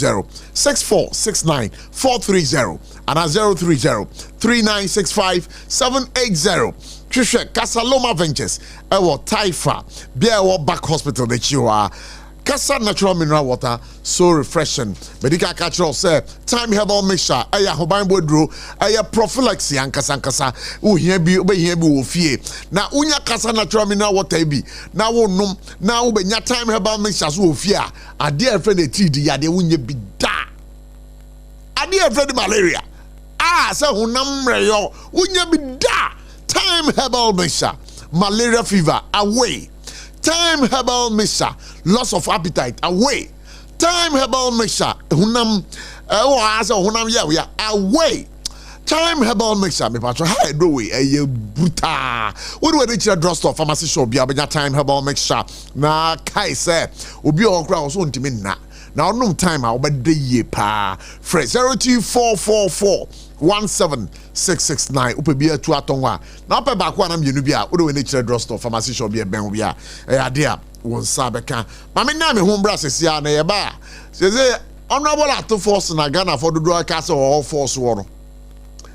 6469 430 and 030 3965 780. Trisha Casaloma Ventures, our Taifa, Bear Back Hospital, that you are. Casa natural mineral water, so refreshing. Medical cultural say time herbal mixture. Aya hoban bodro. Aya prophylaxis ankasa. Here be ofie. Na unya casa natural mineral water be. Na wonum. Na ubenya time herbal mixture so ofia. Ade efre de TD ya de unye bi da. Ade efre de malaria. Se hunam reyo unye bi da. Time herbal mixture. Malaria fever away. Time herbal mixture, loss of appetite, away. Time herbal mixture, hunam, away. Time herbal mixture, me patro, how do we? Buta. What do we reach a drugstore, pharmacy shop, be a time herbal mixture? Na kai say, ubi on crowd so intimate na. Now no time I'll be the pa. Fresh 02444 17669. Upe beer to atongwa. Now pe back one am yenubia. Udo we nature drugstore pharmacy shop be a benubia. Idea won sabeka. Mami na me home brass is ya na yeba. Say honorable at force na Ghana for the draw castle or force war.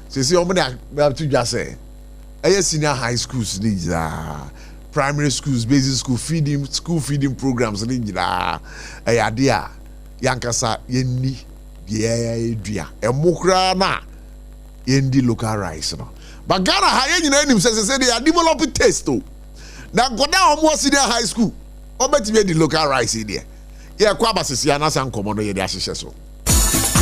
Say omo to just say. Senior high schools need primary schools, basic school feeding programs need idea. Yankasa yenni dua emukra na yendi local rice no but Ghana ha yen nyina nim say they are developing taste o na goda omo senior high school obetime the local rice there ye kwa basisi anasa nkomo no ye de ahihye so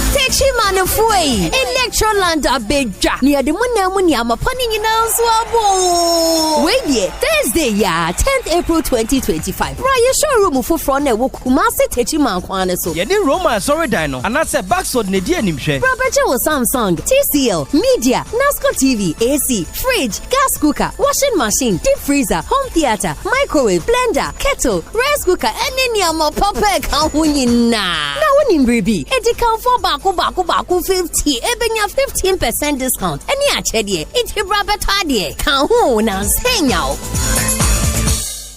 Techimano Fui, Electroland Abeja, near the Munamuniama Panini Nanswabo. Wait, Thursday, 10th April 2025. Raya showroom for front Kumasi Techiman Kwanaso. Yedi Roma, sorry, Dino, and that's a backsword Nidia Nimshe. Roberta was Samsung, TCL, Media, NASCO TV, AC, fridge, gas cooker, washing machine, deep freezer, home theater, microwave, blender, kettle, rice cooker, and any more papa Kahunina. Now, when in Bribi, Edicam for Baku 50, ebenya 15% discount. Any achedie, it's Roberta Kahu na Senyao.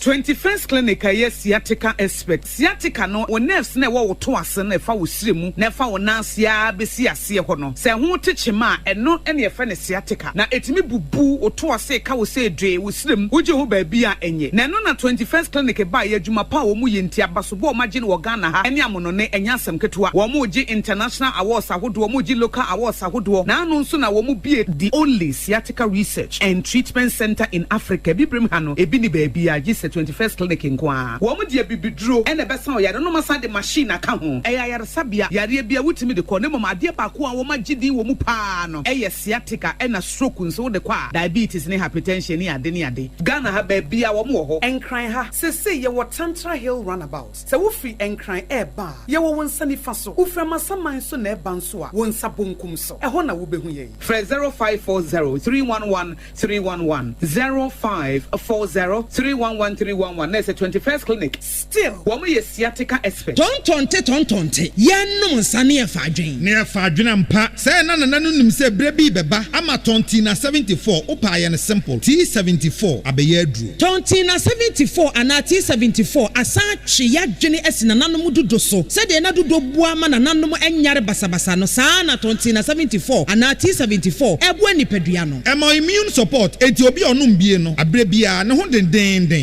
21st clinic yes sciatica expert sciatica no wo nerves na wo to ase na fa wo siremu na fa wo nansia besi ase ho no se ho techima eno ene ye fa ne sciatica na etimi bubu wo to ase ka wo se dwe wo siremu wo je ho ba bia enye na no na 21st clinic ba ye adwuma pa wo mu ye ntia baso bo ma je no Ghana ha ene amono ne enya asem ketewa wo mu je international awards ahodo wo mu je local awards ahodo na anu nso na wo mu bie the only sciatica research and treatment center in Africa bibrim ha no ebi ni ba bia 21st clinic nkwa wo mu de bibidro ene besa o yare no masa de machine aka ho eya yare sabia yare bia wutimi de ko ne mama de pa ko a wo magidi wo mu pa no eye sciatica ena stroke nso de kwa diabetes ne hypertension ne ade Ghana ha ba bia wo mu ho enkran ha sese ye wo Tantra Hill runabout se wo fi enkran eba ye wo wonsani fa so wo fra masaman so na eba nso a wo nsa bonkum so ho na wo behu ye 0540 311 311 0540 311 1311 na say 21st clinic still woman ye sciatica expert tontonte yenum nsane e fa adwen ne e fa adwen ampa say na nim say bre bi beba ama tonti na 74 opa ye ne simple T74 abeye aduru tonti na 74 ana T74 asa twe ya dwene asina nanom dodo so say de na dodo bua ma nanom enyare basabasa no saa na tonti na 74 ana T74 ebu anipadua no ema immune support enti obi onum bie no abre bia ne ho den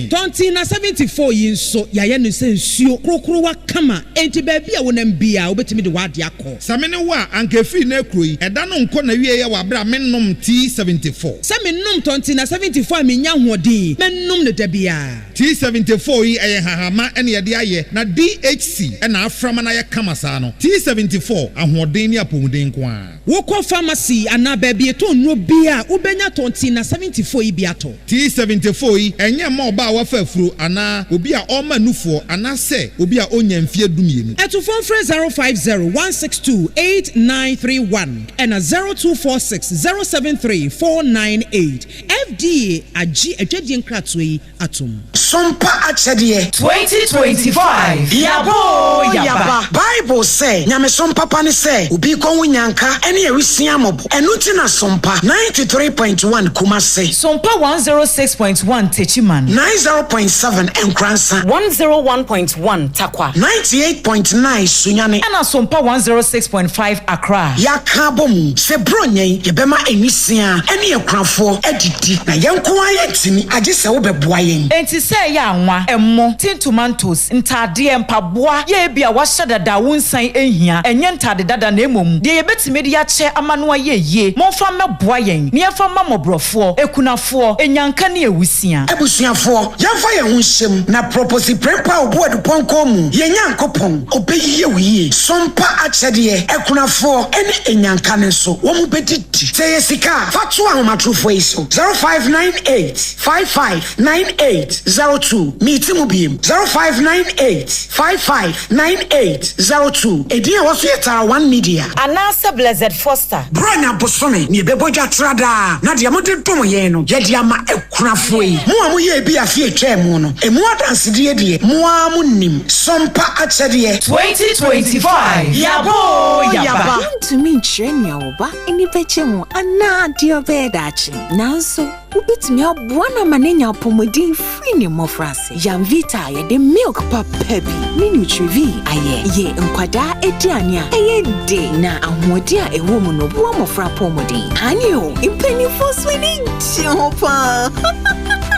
tonti na 74 yi nso yaye no se nsuo krokro wa kama enti ba bia wonam bia obetimi de wade akọ samene wa anka fi na ekro yi eda no nko na wie ye wa bra mennom T74 samennom tonti na 74 menya hoɔden mennom ne da bia T74 yi eye hahama ene ye de aye na DHC ena aframa na ye kama saa no T74 ahoɔden ni apomuden ko a wokɔ pharmacy ana ba bia to nno bia ubenya tonti na 74 yi bia to T74 yi enye ma oba wa fa afuro ana obi a ɔma nufuo ana se obi a onya mfie dumienu eto phone 05016289931 and 0246073498 FDA agi adwadie nkrato yi atom Sompa akyɛdeɛ 2025 yaba Bible say nyame sompa pa ne sɛ obi kɔnwo nyanka ɛne awisia mɔbo ɛno ti na sompa 93.1 Kumase Sompa 106.1 Techiman 90.7 Nkransa 101.1 Takwa 98.9 Sunyane Ana Sompa 106.5 Accra Yaka bomu se bronye yebema enisia ɛne ekrafo edidi na yenko ayetimi age se wo beboa yen enti se ya anwa emmo tin tomatoes ntade mpaboa ye bia wa hyedada wonsan ehia enye ntade dada na emom de yebetime de ya che amano ayeye monfa meboa yen ne yefa mamobrofo ekunafo enyanka ne ewusia ebusuafo yamfa ye ho hyem na propose prepa oboadu ponko mu yenyankopon obeyiye wiye sompa akyɛdeɛ ekunafo ene enyanka ne so wo mu bedidi se yesika fatu ahomatrofo yi so 0598559802 meeti mu biem 0598559802 edin wo so yetara 1 media anasa Blessed Foster branya bosome ne bebodwa trada na de amode dom ye no ye de ama ekunafo yi mu amu ye bi afie twemu no emu adansede de mu amu nim sompa akyɛdeɛ 2025 yaba ntumi nkyerɛ nea woba eni beche mu ana de obedaachi nanso ubitimi aboa na manenya pomodin free ne mofrase Yamvita ye de milk papa bi ni nutrivi aye ye nkwada ediane a eye de na ahode a ewo mu no boa mofra pomodin anyo impeni foswini chopa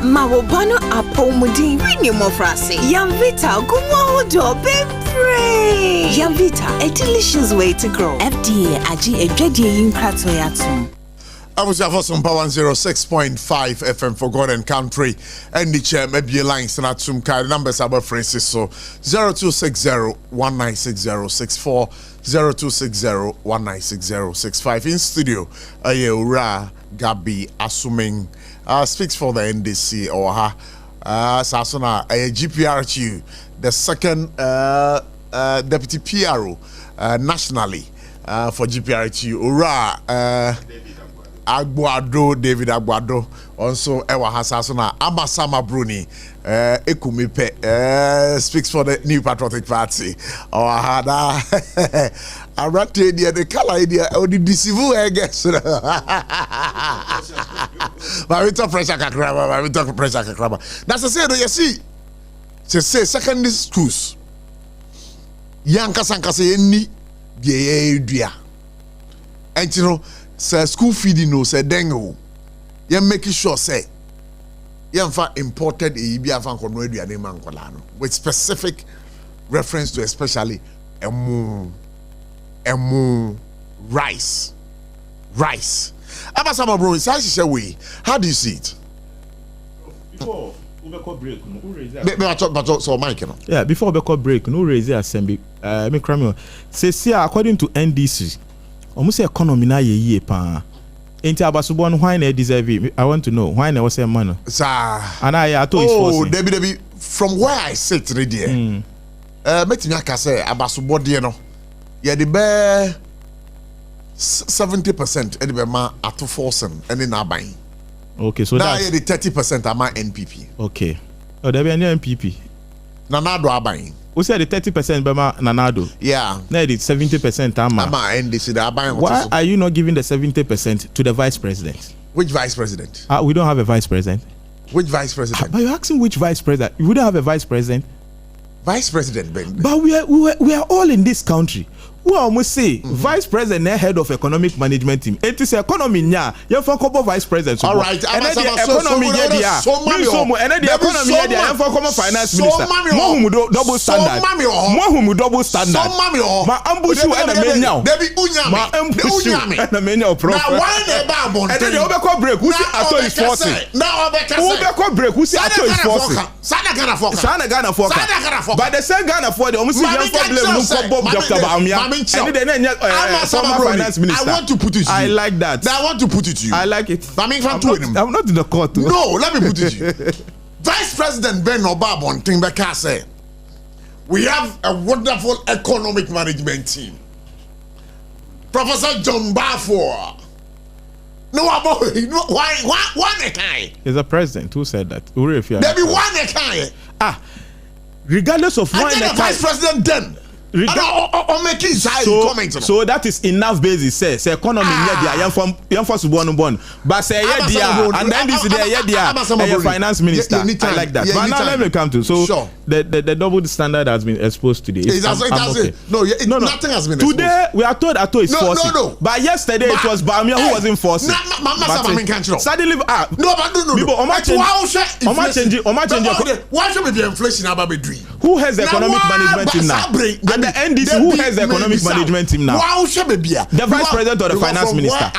Mawobano apomodin free ne mofrase Yamvita gumo do bebre Yamvita, a delicious way to grow. FDA agi edwadie yinkrato yatum. I was for SOMPA 106.5 FM for God and Country. And the chair maybe lines and at some kind numbers about Francis. So 0260-196064, 0260-196065. In studio, Ayura Gabi assuming speaks for the NDC or her Sasona GPRQ, the second deputy PRO nationally for GPRQ. Ura David Aguado also Ewa Hasasona Amasama Bruni Ekumipe speaks for the New Patriotic Party. Or Hada Arate idea the color idea or the deceive I guess. But we talk pressure kakraba. That's the say you see. Say secondary schools. Yanka sankase yenni de edua. And you know say school feeding no say dengo. You making sure say you fa imported e bi afa nkono aduane man kola no with specific reference to especially emu rice. Abasama bro, how do you see it? Before we break, so Mike, yeah, before we break, no raise assembly. Me cram say according to NDC, almost economy na ye pa. Ain't abasubon why na deserve it? I want to know why na was a man. Sir, and I told you Debbie, from where I sit today there. Metin aka say abasubo de no. Yeah, the bear 70% and the man at 2 forcing and in our buying. Okay, so now that's the 30% are my NPP. Okay. Oh, there be any MPP. Nanado Abain. Who said the 30% Bema Nanado? Yeah. No, it's 70% Ama. And they say the Abain. Why are you not giving the 70% to the vice president? Which vice president? We don't have a vice president. Which vice president? But you're asking which vice president? We don't have a vice president. Vice president, Ben. But we are all in this country. We almost say vice president head of economic management team. It is economy nya. You for couple vice presidents. All right. And then the economy here they are. And then the economy here they are. For common finance minister. Mo double standard. Mo double standard. Ma ambush you and a menya. Ma ambush you and a menya prof. Now why the babon? And then the overcall break. Who say ato is forcing? Now overcall break. Who say ato is forcing? Sana Ghana foka. But the same Ghana for the almost young problem no Bob Dr. Baumia. And then finance minister. I want to put it to you. I like that. I want to put it to you. I like it. I'm not in the court. No, let me put it to you. Vice President Ben Obabon Timbeka said, we have a wonderful economic management team. Professor John Balfour. No, why guy? Is a president who said that. There be one guy. Regardless of one vice president then. So that is enough basis say economy there young for born but say and then this there finance minister. I like that. But now let me come to the double standard has been exposed today. No, nothing has been exposed. Today we are told Ato is forcing. But yesterday it was Bamia who was enforcing. Suddenly why should be inflation about who has the economic management team now? And the NDC, who has the economic management team now? The vice president or the finance minister?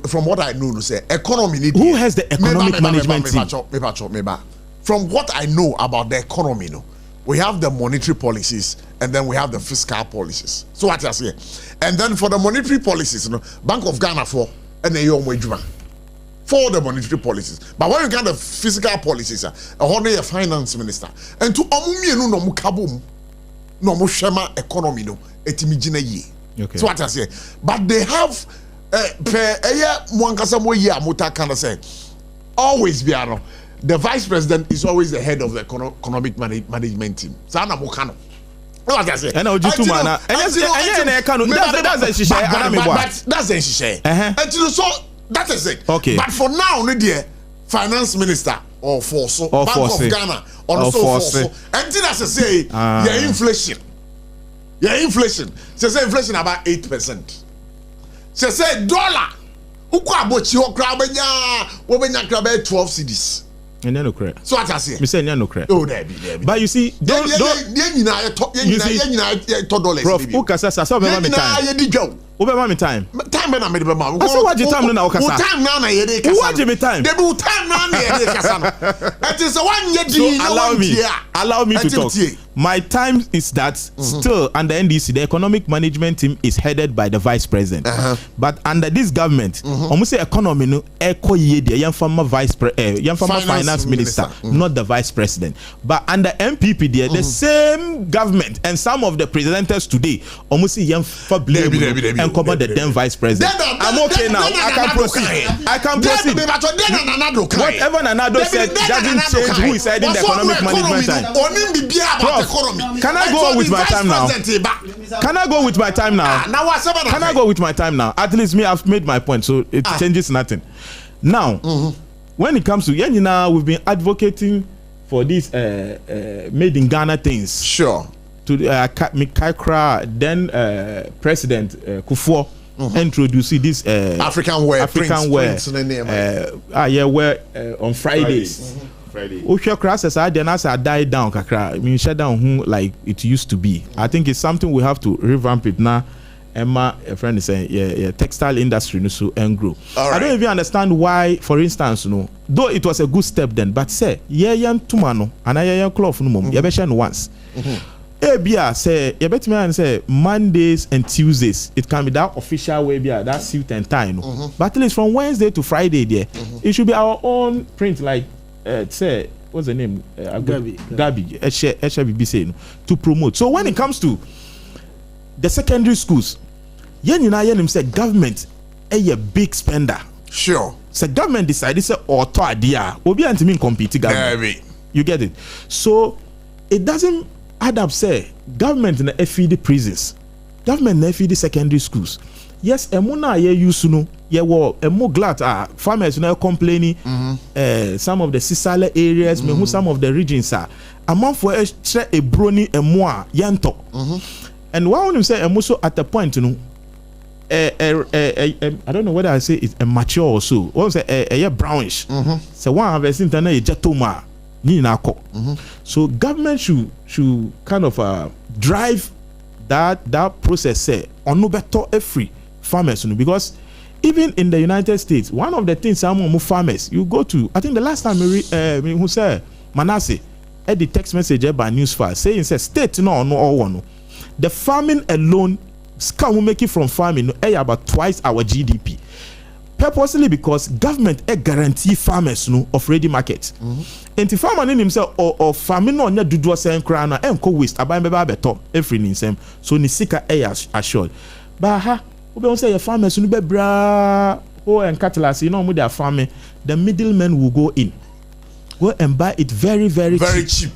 From what I know, say economy. Who has the economic management team? From what I know about the economy, we have the monetary policies and then we have the fiscal policies. So what I say, and then for the monetary policies, Bank of Ghana for and for the monetary policies. But when you get the fiscal policies, a finance minister and to no mukabum. No more shema economy no etimijina ye. Okay. So what I say, but they have mwankasa mo ye amuta kind of say always be the vice president is always the head of the economic management team. Sana mo kano. What I say? And now just man. That's the issue. And so that is it. Okay. But for now, dear finance minister or Bank of Ghana or so and as I say, your inflation. Say inflation about 8%. Say dollar. Who ABOTCHIE or crabenya 12 cedis. And no credit. So what I say? Me say no credit. Oh, there be. But you see, don't Prof, who can say so be my time? Who be my time? Time be na me be ma. I say what the time now kasa. Time now na ye dey kasa. What the time? Dey be time now na ye dey kasa. It is one year di. Allow me to talk. My time is that still under NDC, the economic management team is headed by the vice president. But under this government, almost say economy no echo ye the young former finance minister, not the vice president. But under MPP there, the same government and some of the presenters today almost say young for blame and cover the damn vice president. I'm okay now. I can proceed. Whatever Nanado said doesn't change who is heading the economic management time. Can I go with my time now? Can I go with my time now? Can I go with my time now? At least me, I've made my point, so it changes nothing. Now, when it comes to we've been advocating for these made in Ghana things. Sure. To Mikaikra, then President Kufuor introduce this African wear. On Fridays. Friday. Crisis I died down kakra. I mean shut down like it used to be. I think it's something we have to revamp it now. Emma, a friend is saying, textile industry no so and grow. I don't even understand why, for instance, though it was a good step then, but say, tumano, and I cloth no mum, once. Ebia say, you bet me and say Mondays and Tuesdays, it can be that official way, that suit and tie. But at least from Wednesday to Friday, there, it should be our own print like. Say what's the name? Gabi. HBB saying to promote. So when it comes to the secondary schools, yen say government a big spender. Sure. So government decided say auto idea. Obi anti mean compete government. You get it? So it doesn't add up. Say government na FED prisons, government na FED secondary schools. Yes, emuna ye use no ye wo emo glad farmers now complaining. Some of the Sisale areas, some of the regions are among for a brony emo yanto. And why would you say emo at the point I don't know whether I say it's a mature or so. What was a brownish? So one have a internet jetoma ni nako. So government should kind of drive that process. Say on no better free farmers, because even in the United States, one of the things some farmers you go to, I think the last time who said Manasseh had the text message by news file saying say state no the farming alone can make it from farming about twice our GDP, purposely because government guarantee farmers of ready market. And the farmer in himself or farming on your do same crown and co waste about better every insem so ni sika assured. But we don't say farmers no be bra and cattle as their farming, the middlemen will go in, go and buy it very cheap.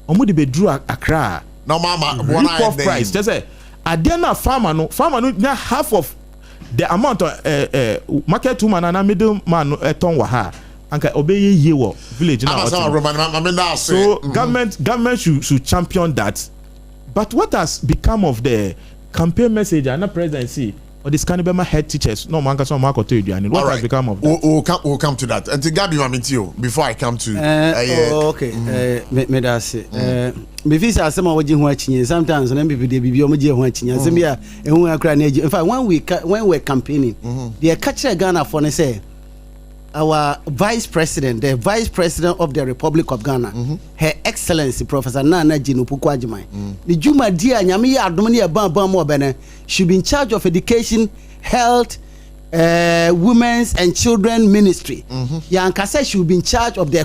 Omudi be drew Accra. No mama, one price. Just say Adena farmer no now half of the amount of market woman and middleman ton waha anka obey ye wo village now. So government should champion that. But what has become of the campaign message and the presidency or this kind of head teachers? No man can some market to you. What has become of that? We'll come to that. And to Gabi Mamitio before I come to okay. Me that say me feel say some of you sometimes when people dey be omo je ho achinya some ya ehun akra na in fact when we campaigning the catch Ghana for ne say our vice president, the vice president of the Republic of Ghana, Her Excellency Professor Nana Jino Pukwajimai, the Juma Dia Nyami Adomani Abamba Mobene should be in charge of education, health, women's and children ministry. Yankase should be in charge of the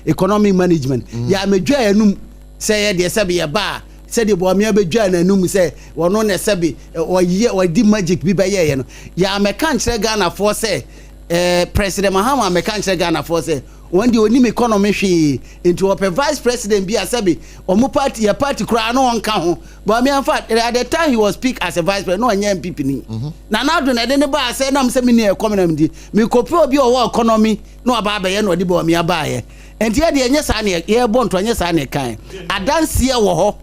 economic management. Ya medwa enum say the sabi ba say the boy me abedwa enum say wono na sabi o di magic bi ba ye no. Ya meka nkyere Ghana for say President Mahama mekanche Ghana for say when the only economy she into a vice president be asabi omo party your party kra no onka ho but me in fact at the time he was picked as a vice president no anya MPP ni na na do na de ne ba say na me ni economy di me kopi obi o economy no aba ba ye no de ba me aba ye enti e de anya sa na ye bonto anya sa na kan adanse ye wo ho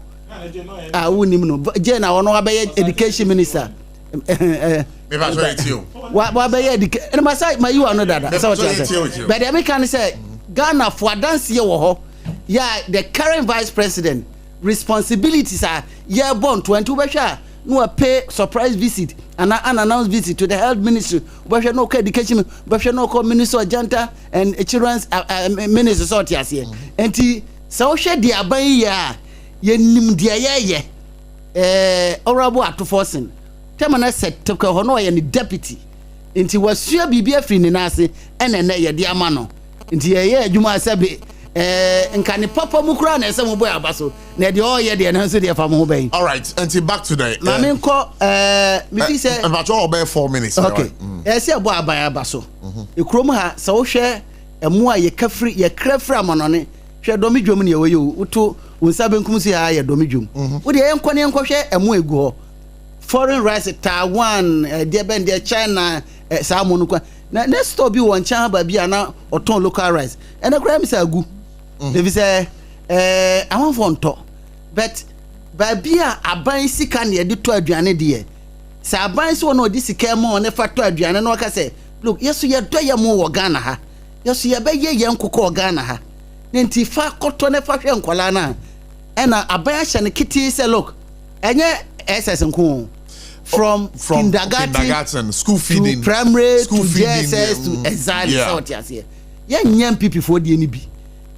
wonim no je na wono aba ye education minister what by and my side my you are not that but the American say Ghana for dance year yeah the current vice president responsibilities are year born 22 besha no pay surprise visit and unannounced visit to the health ministry besha no education besha no minister Janta and children's minister sort here enti so share the aban ya ye nim dia ye honorable atoforsen Temana said to Hono and the deputy into was sure be free in Nasi and then ye diamano into ye Juma Sabi and can the Papa Mukran and some boy abaso near the all year the answer their farm obey. All right, until back today. Mamin call me say about all by 4 minutes. Okay, I say boy by abaso. You chroma so share a more ye kafri ye crefra manone share domijum near you to Unsaben Kumsi a domijum. Would the Enquanian share a more go. Foreign rice Taiwan, dear China, Salmon. Now let's stop you one China by Biana or ton local rice. And the crime is a good. They say, I want one talk. But by beer, I buy sick and you do to Adriana dear. So I buy so no this came on if I to Adriana. No, I say, look, yes, you do your more Ghana ha. Yes, you be ye young cook Ghana ha. Then Tifa cotton a fashion colana. And I buy a kitty say, look, and yeah, SS and cool. From kindergarten, school feeding, to primary, school to JSS, to exile. Yeah, young people for the NB.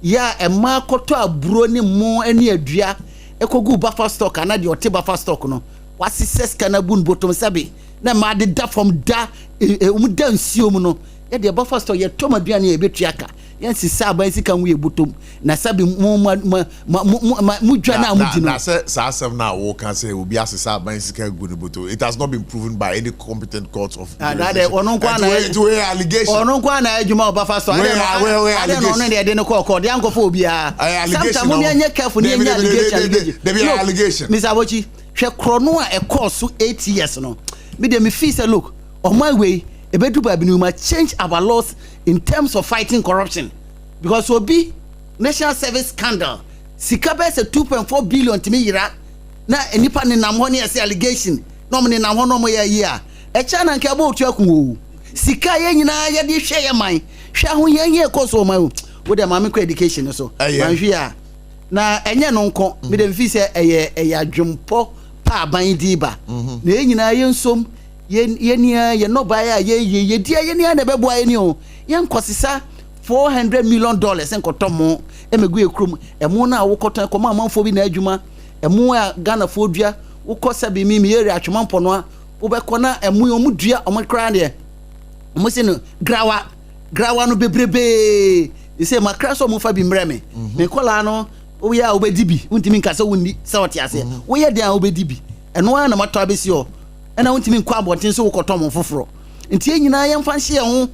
Yeah, a markoto a brony more any a dria. Eko go buffer stock and add your buffer stock no. What says canabun bottom sabi. Na ma de da from da umudan sium no. Yeah, the buffer stock ye toma biani a betriaka. yen sisa aban sika mu ye botom na sabi mu dwa na mu dino na say asem na wo kan say obi asisa aban sika gu ne botom. It has not been proven by any competent court of na de ono kwa na allegation ono kwa na adwuma obafa so ade no no de ne ko de ankofo obi a sometimes mo nye careful ne nya allegation Mr. Abochi hwe krono a e course 8 years no me dey me feel say look on my way ebedu ba binu ma change our laws in terms of fighting corruption because obi national service scandal sikabe say 2.4 billion timi yira na enipa ne nam ho ne say allegation no me nam ho no mo ya yi a e cha na nke aba otu akun o sika ye nyina ye de hwe ye man hwe ho ye course o man wo de ma me ko education so man hwe a na enye no nko me de fi say eye adwumpo pa ban di ba na ye nyina ye nsom ye nia ye no buy ye dia ye nia na be boa ye ni o ye nkosisa $400 million enkotomo emegu ekrum emu na awokotan ko ma manfo bi na adwuma emu a Ghana fo dua wo kosa bi mi area atwemampo no a wo be kona emu omu dua omu kra de omu se no grawa no bebrebe you say makra so mu fa bi mreme me kola no wo ya obedibi untimi nkasa wonni se otiase wo ye dia obedibi eno a na mato abesi o ena untimi nkwa abonten so wokotom foforo ntie nyina ye mfa hye ho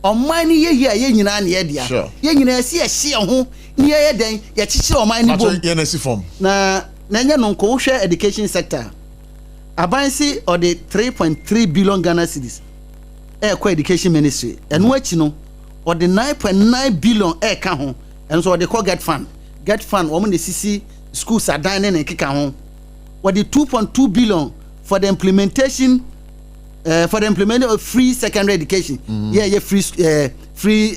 oman ni ye ye nyina na ye dia ye nyina si hye ho ni ye den ye chichire oman ni bom ye na si form na nya no ko hwe education sector abansi or the 3.3 billion Ghana cedis ko education ministry eno achi no or the 9.9 billion ka ho eno so the get fund wo mo ne sisi schools adan ne keka ho or the 2.2 billion for the implementation of free secondary education. Free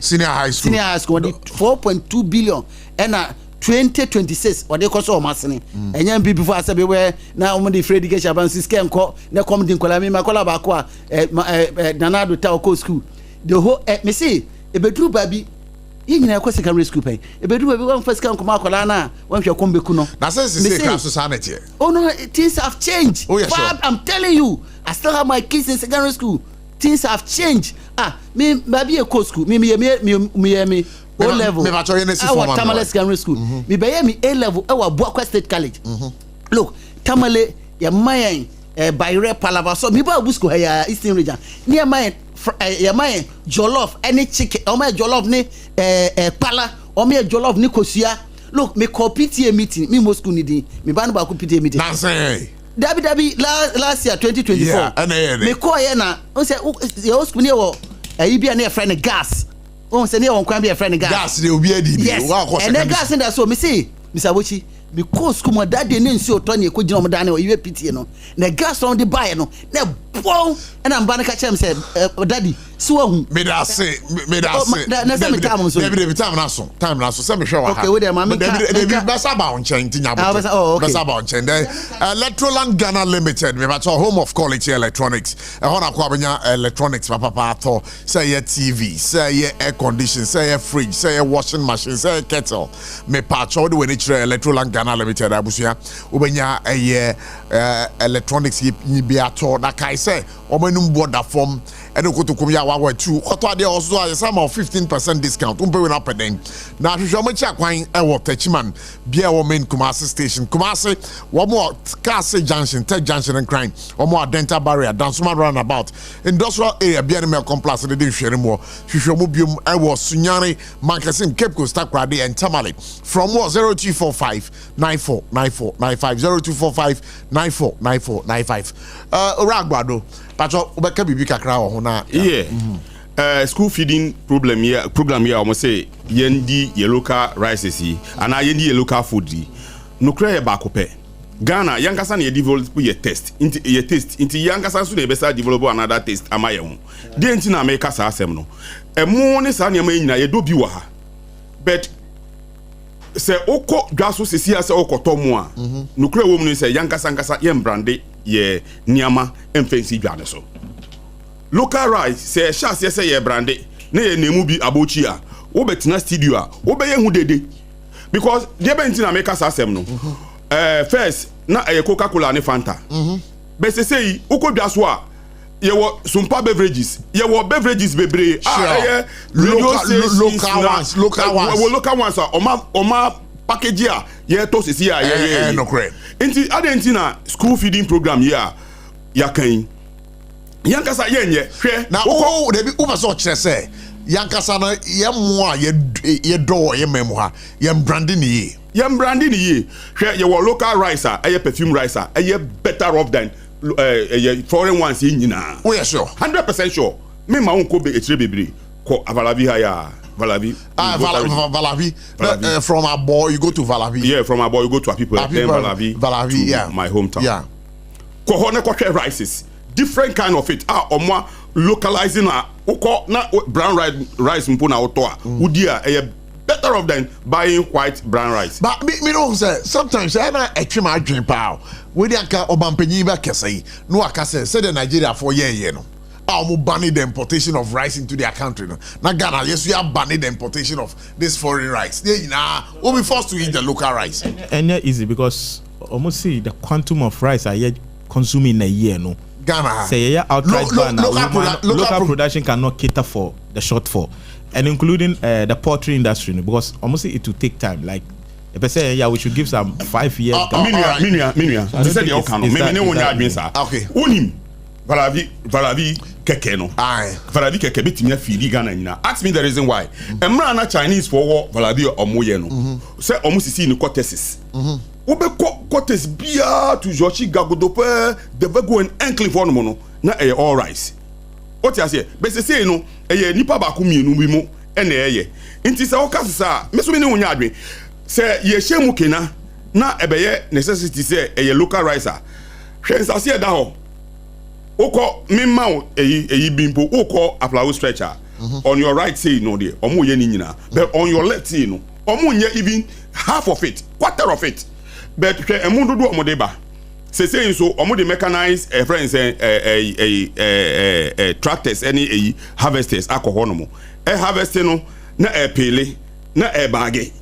senior high school. The 4.2 billion and 2026 or they cost all masini. And young people before I said beware now on the free education about scam call na come din kola mi makola ba kwa nanado ta ko school. The whole me see e bedru baby ye nyina ko secondary school pay e bedru baby one first can come akola na one hwe kombeku no. Na say class society. Oh no, things have changed. Oh, yeah, sure. I'm telling you, I still have my kids in secondary school. Things have changed. Me baby a co school. Me O level. Our Tamale secondary school. Me me A level. Our Boakwa State College. Look, Tamale ya mayen Bayre Palava. So me ba busco here Eastern region. Near my ya mayen jollof any chicken. O my jollof ni pala. O me jollof ni kosia. Look, me call PTA meeting. Me mo school nidi. Me ban ba ku PTA meeting. Nansen. Dabi last year 2024. Yeah, me call here na. On say your school near wo. E bi na friend gas. On say near won kwan be friend gas. Gas dey obi adi. Yes. And the gas in that so me say Mr. Abochi me call school mo that dey na nsi oto na ko gina mo dan na yiwe PTA no. Na gas on the buy no. Na bon and am ban ka chem say daddy so hu. Me da say. Na say me time so. David time na so. Time na so say me hwe wa ha. Okay, we dey ma me ka. David besa ba on chain tinya bo. Besa ba on chain. Electroland Ghana Limited me ba home of quality electronics. E ho na kwa benya electronics papa to say ye TV, say ye air condition, say ye fridge, say ye washing machine, say ye kettle. Me pa cho de we ni kire Electroland Ghana Limited abusia. Ubenya electronics yi bi ato na kai say omanum border form and kotokum ya wa 2 oto ade also a some of 15% discount umpe we na peden na hwehwe mo cha kwan e wo tachiman bia wo main Kumasi station Kumasi wo mo Kase junction Tech junction and crime wo mo dental barrier dansuma roundabout industrial area bia me complex de hwere mo hwehwe mo biom e wo Sunyani Mankasim Cape Coast Takrade and Tamale from 0245 949495 0245 949495 Oragbado Pacho ubeka bibi kakra wo na school feeding program here almost say yendi ye local rices yi ana yendi ye local food yi no kra ye ba kope Ghana yankasa na ye develop ye taste inti yankasa so na be sa develop another taste amaye ho de inti na America sa asem no emo ne sa na ma nyina ye do bi wa ha but se oko dwaso sesia se okoto mo a no kra wo mu no se yankasa ye brande ye niama emfensi dwane so local rice say chance say ye brande na ye nemu bi ABOTCHIE a wo betina studio a wo be ye hu dede because dey be ntina make us asem no first na Coca-Cola ne Fanta be say ukodwa so a Yewo Sumpa beverages. Yewo beverages bebre. Local ones are oma package here. Yeah, to see here. No correct. Inti adentina school feeding program here. Yakan. Yankasa yenye. Na debi uba so kire say. Yankasa na yemwa ye do ye memha. Yem branding ye. Yem branding ye. Yewo local rice perfume rice better off than foreign ones in nyina. Oh yeah, sure. 100% sure. Me ma won ko be etire bebre ko Avalabi haya. Valavi. Valavi. From our boy you go to Valavi. Yeah, from our boy you go to our people. Then Valavi yeah. My hometown. Yeah. Ko hone ko rices. Different kind of it. Omwa localizing uko na brown rice mpo na oto a. Udia better off than buying white brown rice. But me know say sometimes I na etwe my dream pa. We dey aka obampanyin ba kese. No aka say the Nigeria for year no. Almost banning the importation of rice into their country. No? Now Ghana, yes, we are banning the importation of this foreign rice. We'll be forced to eat the local rice. And yeah, easy because almost see the quantum of rice I yet consuming in a year. No, Ghana say yeah, outright local production cannot cater for the shortfall, and including the poultry industry. No? Because almost it will take time. Like if I say yeah, we should give some 5 years. Minia. This is the outcome. Okay. Unim. Valavi keke no. Aye. Valavi keke bitimi afidi Ghana nyina. Ask me the reason why. Emra na Chinese for Valavi omoye no. Say omo sisi ni cortesis. Obe cortes bia to Jochi Gagodope de go en enclave no no na all rice. What you say? Be say no nipa ba ku mienu bi mu ene eye. Nti say okasa me so me ne wonya adwe. Say ye hyemu kena na ebeye necessity say local rice a. Hwe nsase da ho. Oko mimma eyi bimpo oko aplawo stretcher on your right say no there omo ye ni nyina but on your left say no omo nye even half of it quarter of it but hwe emu dodo omo de ba say so omo de mechanized friends tractors any harvesters alcohol no mo harvesting no na pele na bagge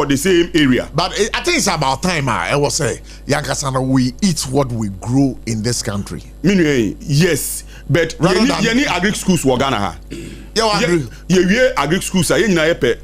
the same area. But I think it's about time I was say Yankasana we eat what we grow in this country. Meaning yes, but any agri schools for Ghana ha. Yeah, agri schools are in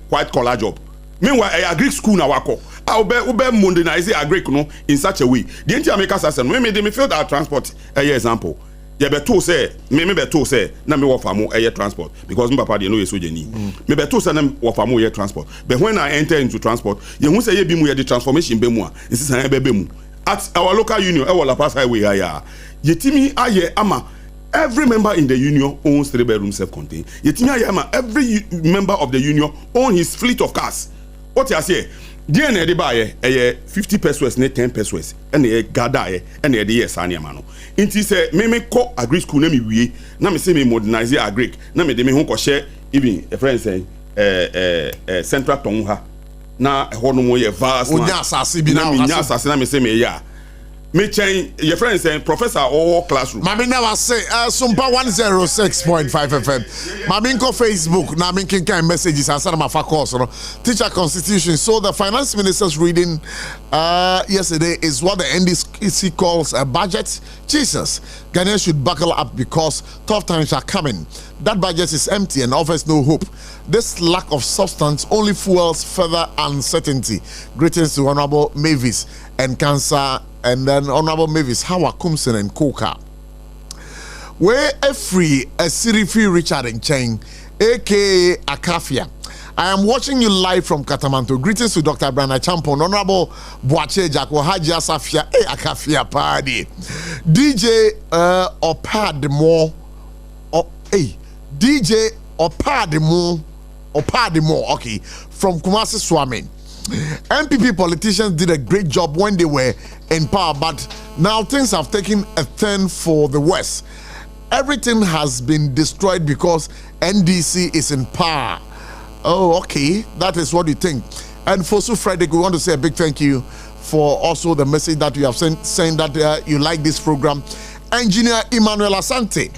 white collar job. Meanwhile, agri school na wako. Ube modernize agri no in such a way. The entire makers are saying, me feel that transport example. Yeah, be to say me be to say na me work for more air transport because my papa dey know yeso jeni. Me be to say na work for more air transport. But when I enter into transport, you hu say ye bi mu ye the transformation be mu a. Insisa be mu. At our local union, our La Paz highway here. Yetimi aye ama every member in the union owns 3-bedroom self-contained. Yetimi aye ama every member of the union owns his fleet of cars. What you say? DNA de buy 50 pesos ne 10 pesos and e gada and e de yes aniama no inti say me call agri school na me wie na me say me modernize agric na me de me ho ko share even a friend say central ton ha na ho no mo ye vast na asase bi na asase na me say me ya me chain your friend say professor or classroom mami na was say SOMPA 106.5 FM mami ko Facebook na me can messages answer my course no teacher constitution. So the finance minister's reading yesterday is what the NDC calls a budget. Jesus, Ghanaians should buckle up because tough times are coming. That budget is empty and offers no hope. This lack of substance only fuels further uncertainty. Greetings to Honorable Mavis and Cancer. And then Honorable Mavis, Hawa Kumsen and Koka. Where a Sirifi Richard and Cheng, aka Akafia. I am watching you live from Katamanto. Greetings to Dr. Brana Champon, Honorable Boache Jako Haji Asafia, Akafia Party. DJ Opadimo, DJ Opadimo, okay, from Kumasi Swamin. MPP politicians did a great job when they were in power, but now things have taken a turn for the worse. Everything has been destroyed because NDC is in power. Oh, okay, that is what you think. And for Sue Frederick, we want to say a big thank you for also the message that you have sent, saying that you like this program. Engineer Emmanuel Asante,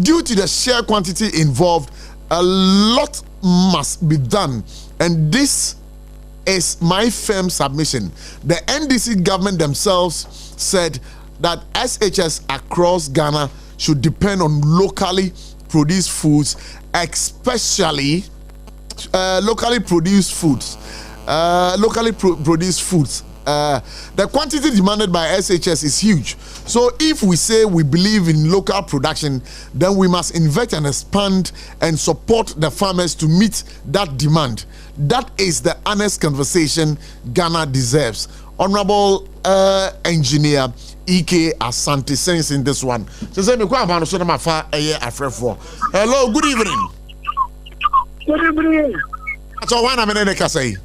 due to the sheer quantity involved, a lot must be done, and this is my firm submission. The NDC government themselves said that SHS across Ghana should depend on locally produced foods, especially locally produced foods. The quantity demanded by SHS is huge. So if we say we believe in local production, then we must invest and expand and support the farmers to meet that demand. That is the honest conversation Ghana deserves. Honorable Engineer E.K. Asante sense in this one. Hello, good evening. Good evening. So one minute can say.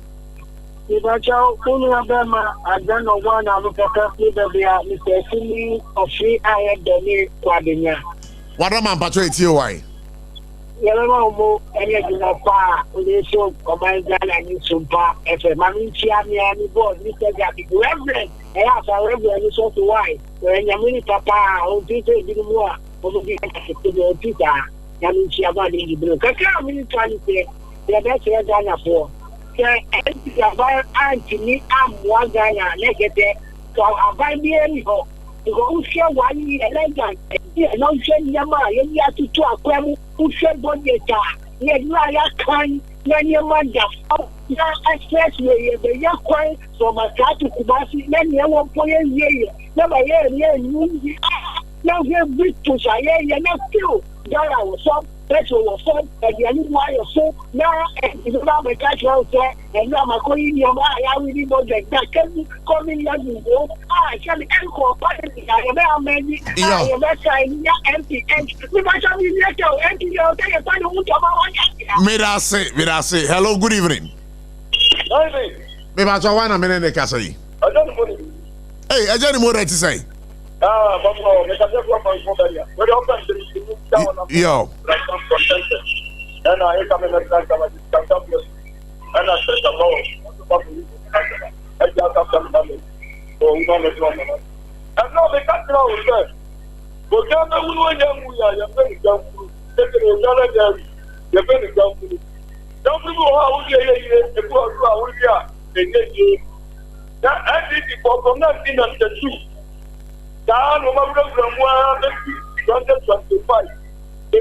Ibacho, Unabama, I don't know one of the Mr. Simi of Free Iron Demi Quadinia. What am I patrolling you? Why? Yellow, any of the far, we show command and SOMPA as a Maminchia and board, Mr. Gabby, Reverend, and as a reverend, so to why, when Yamini Papa, or Peter didn't more, or the Peter, Yaminchia Badi in the blue. I can't really try to say, that's what Ghana for. Anthony, I'm one guy, negative. So I buy me anyhow. You go share 1 year elegant. No send Yama, you have to a crème who said Boneta. Yet you are kind, when your man just expressway, the young coin from a car to Kubasi, then you won't put a year. Never hear you. Now you're big to say, you're not still. Gala was up. That's what was said, and the only why you're so now, and it's not my catch out there, and now I'm going your mind. I really know that can come in young people. I can echo, but I am many. I am not saying empty, and we must have been empty. You'll take a time to say, hello, good evening. Maybe I want a minute, I say. Hey, I don't know what to say. Yo. Down over from 125. The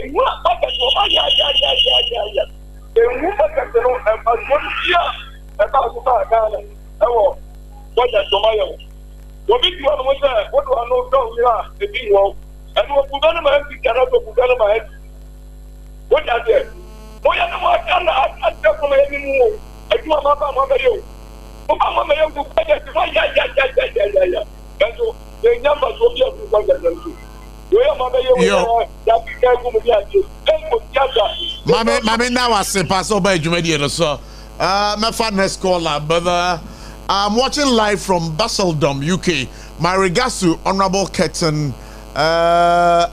Mame now I say pass over Jumedi so my fatness caller brother. I'm watching live from Basildom, UK. My regards to Honorable Captain Abna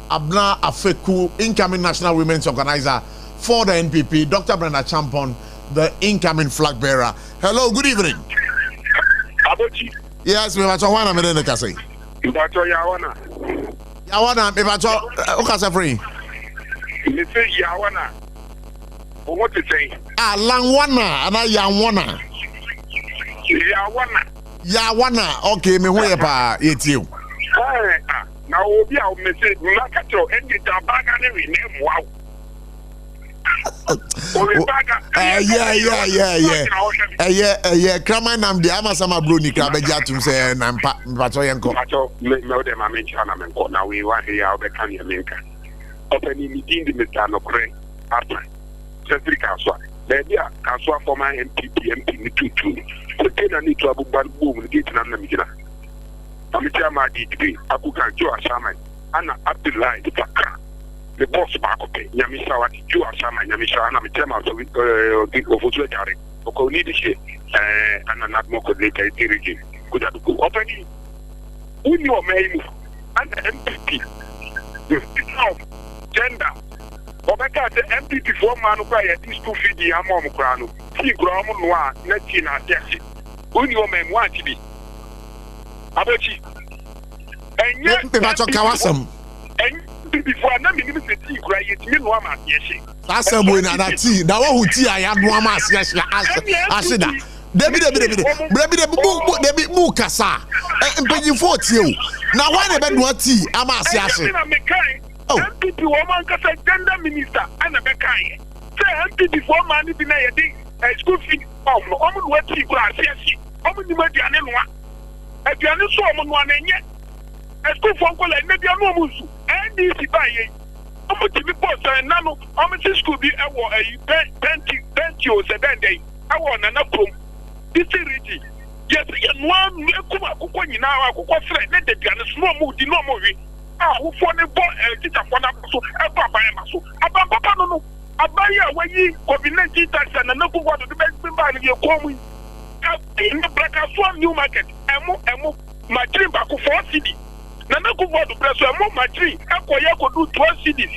Afeku, incoming National Women's Organizer for the NPP, Dr. Brenda Champon, the incoming flag bearer. Hello, good evening. ABOTCHIE. Yes, me bacho wana me den ka say. Bacho Yawana, me bacho o ka say free. Me say Yawana. What to say? Ah, Langwana, ana Yawana. Yawana. Okay, me hoe pa yetiu. Na obi a me say na ka tro enje ta baga ne we name wow. Yeah. Krama nam de amasama bro ni kraba jatum say na mpa bacho yenko. Bacho me dem amencha na menko na we wa here obeka ni menka. Openi ni din de meta no kre. Apa. Central Council. Baby Council former MP ni tutu. So tena ni to abuban boom ni gate na mijina. Amitia ma DTP akuka jo asama. Ana Abdullahi Fakra. The boss back up. Nyamisha wa jo asama nyamisha ana mitema so ofutu jare. Oko ni dishe ana nadmo ko de kai tiriji. Kuja duku. Openi uni o meimu ana MPP. The gender. Obeka the MPP for man kwa ya school fee di amom kwa no. Ti gro am no a na ti na tesi. Uni o meimu anti ABOTCHIE. Enye pe bacho kawasam. Before na minimum se ti kura yetimi no ama yeshi. Asem we na ti. Da wo hu ti aya no ama asida. Debi mu kasa. Mpanyinfo tie o. Na why na be no ati ama ase ase. Oh. MPP woman kasa gender minister ana be kan. Say MPP for man bi na yedi school fee of no omo no ati kura ase ase. Omo ni ma diane no a. Aduane so omo no anenye. School for ko la ne dia no omo su. NDC ba ye. Omo ti bi boss na no omo ti school bi e wo ayi 20 o se den dey. I want an approach. This is ready. Yes, and one Kuko Nina, Kuko Fred, let the Diana small mood, no more. Who for the boy and teacher for Namaso, a Papa Maso, a Papa no, a buyer where ye COVID-19 tax and another one of the best member you're coming. In the Black Swan New Market, Emo, my dream back for city. Nana go to press a more my tree, and Koya could do 12 cities.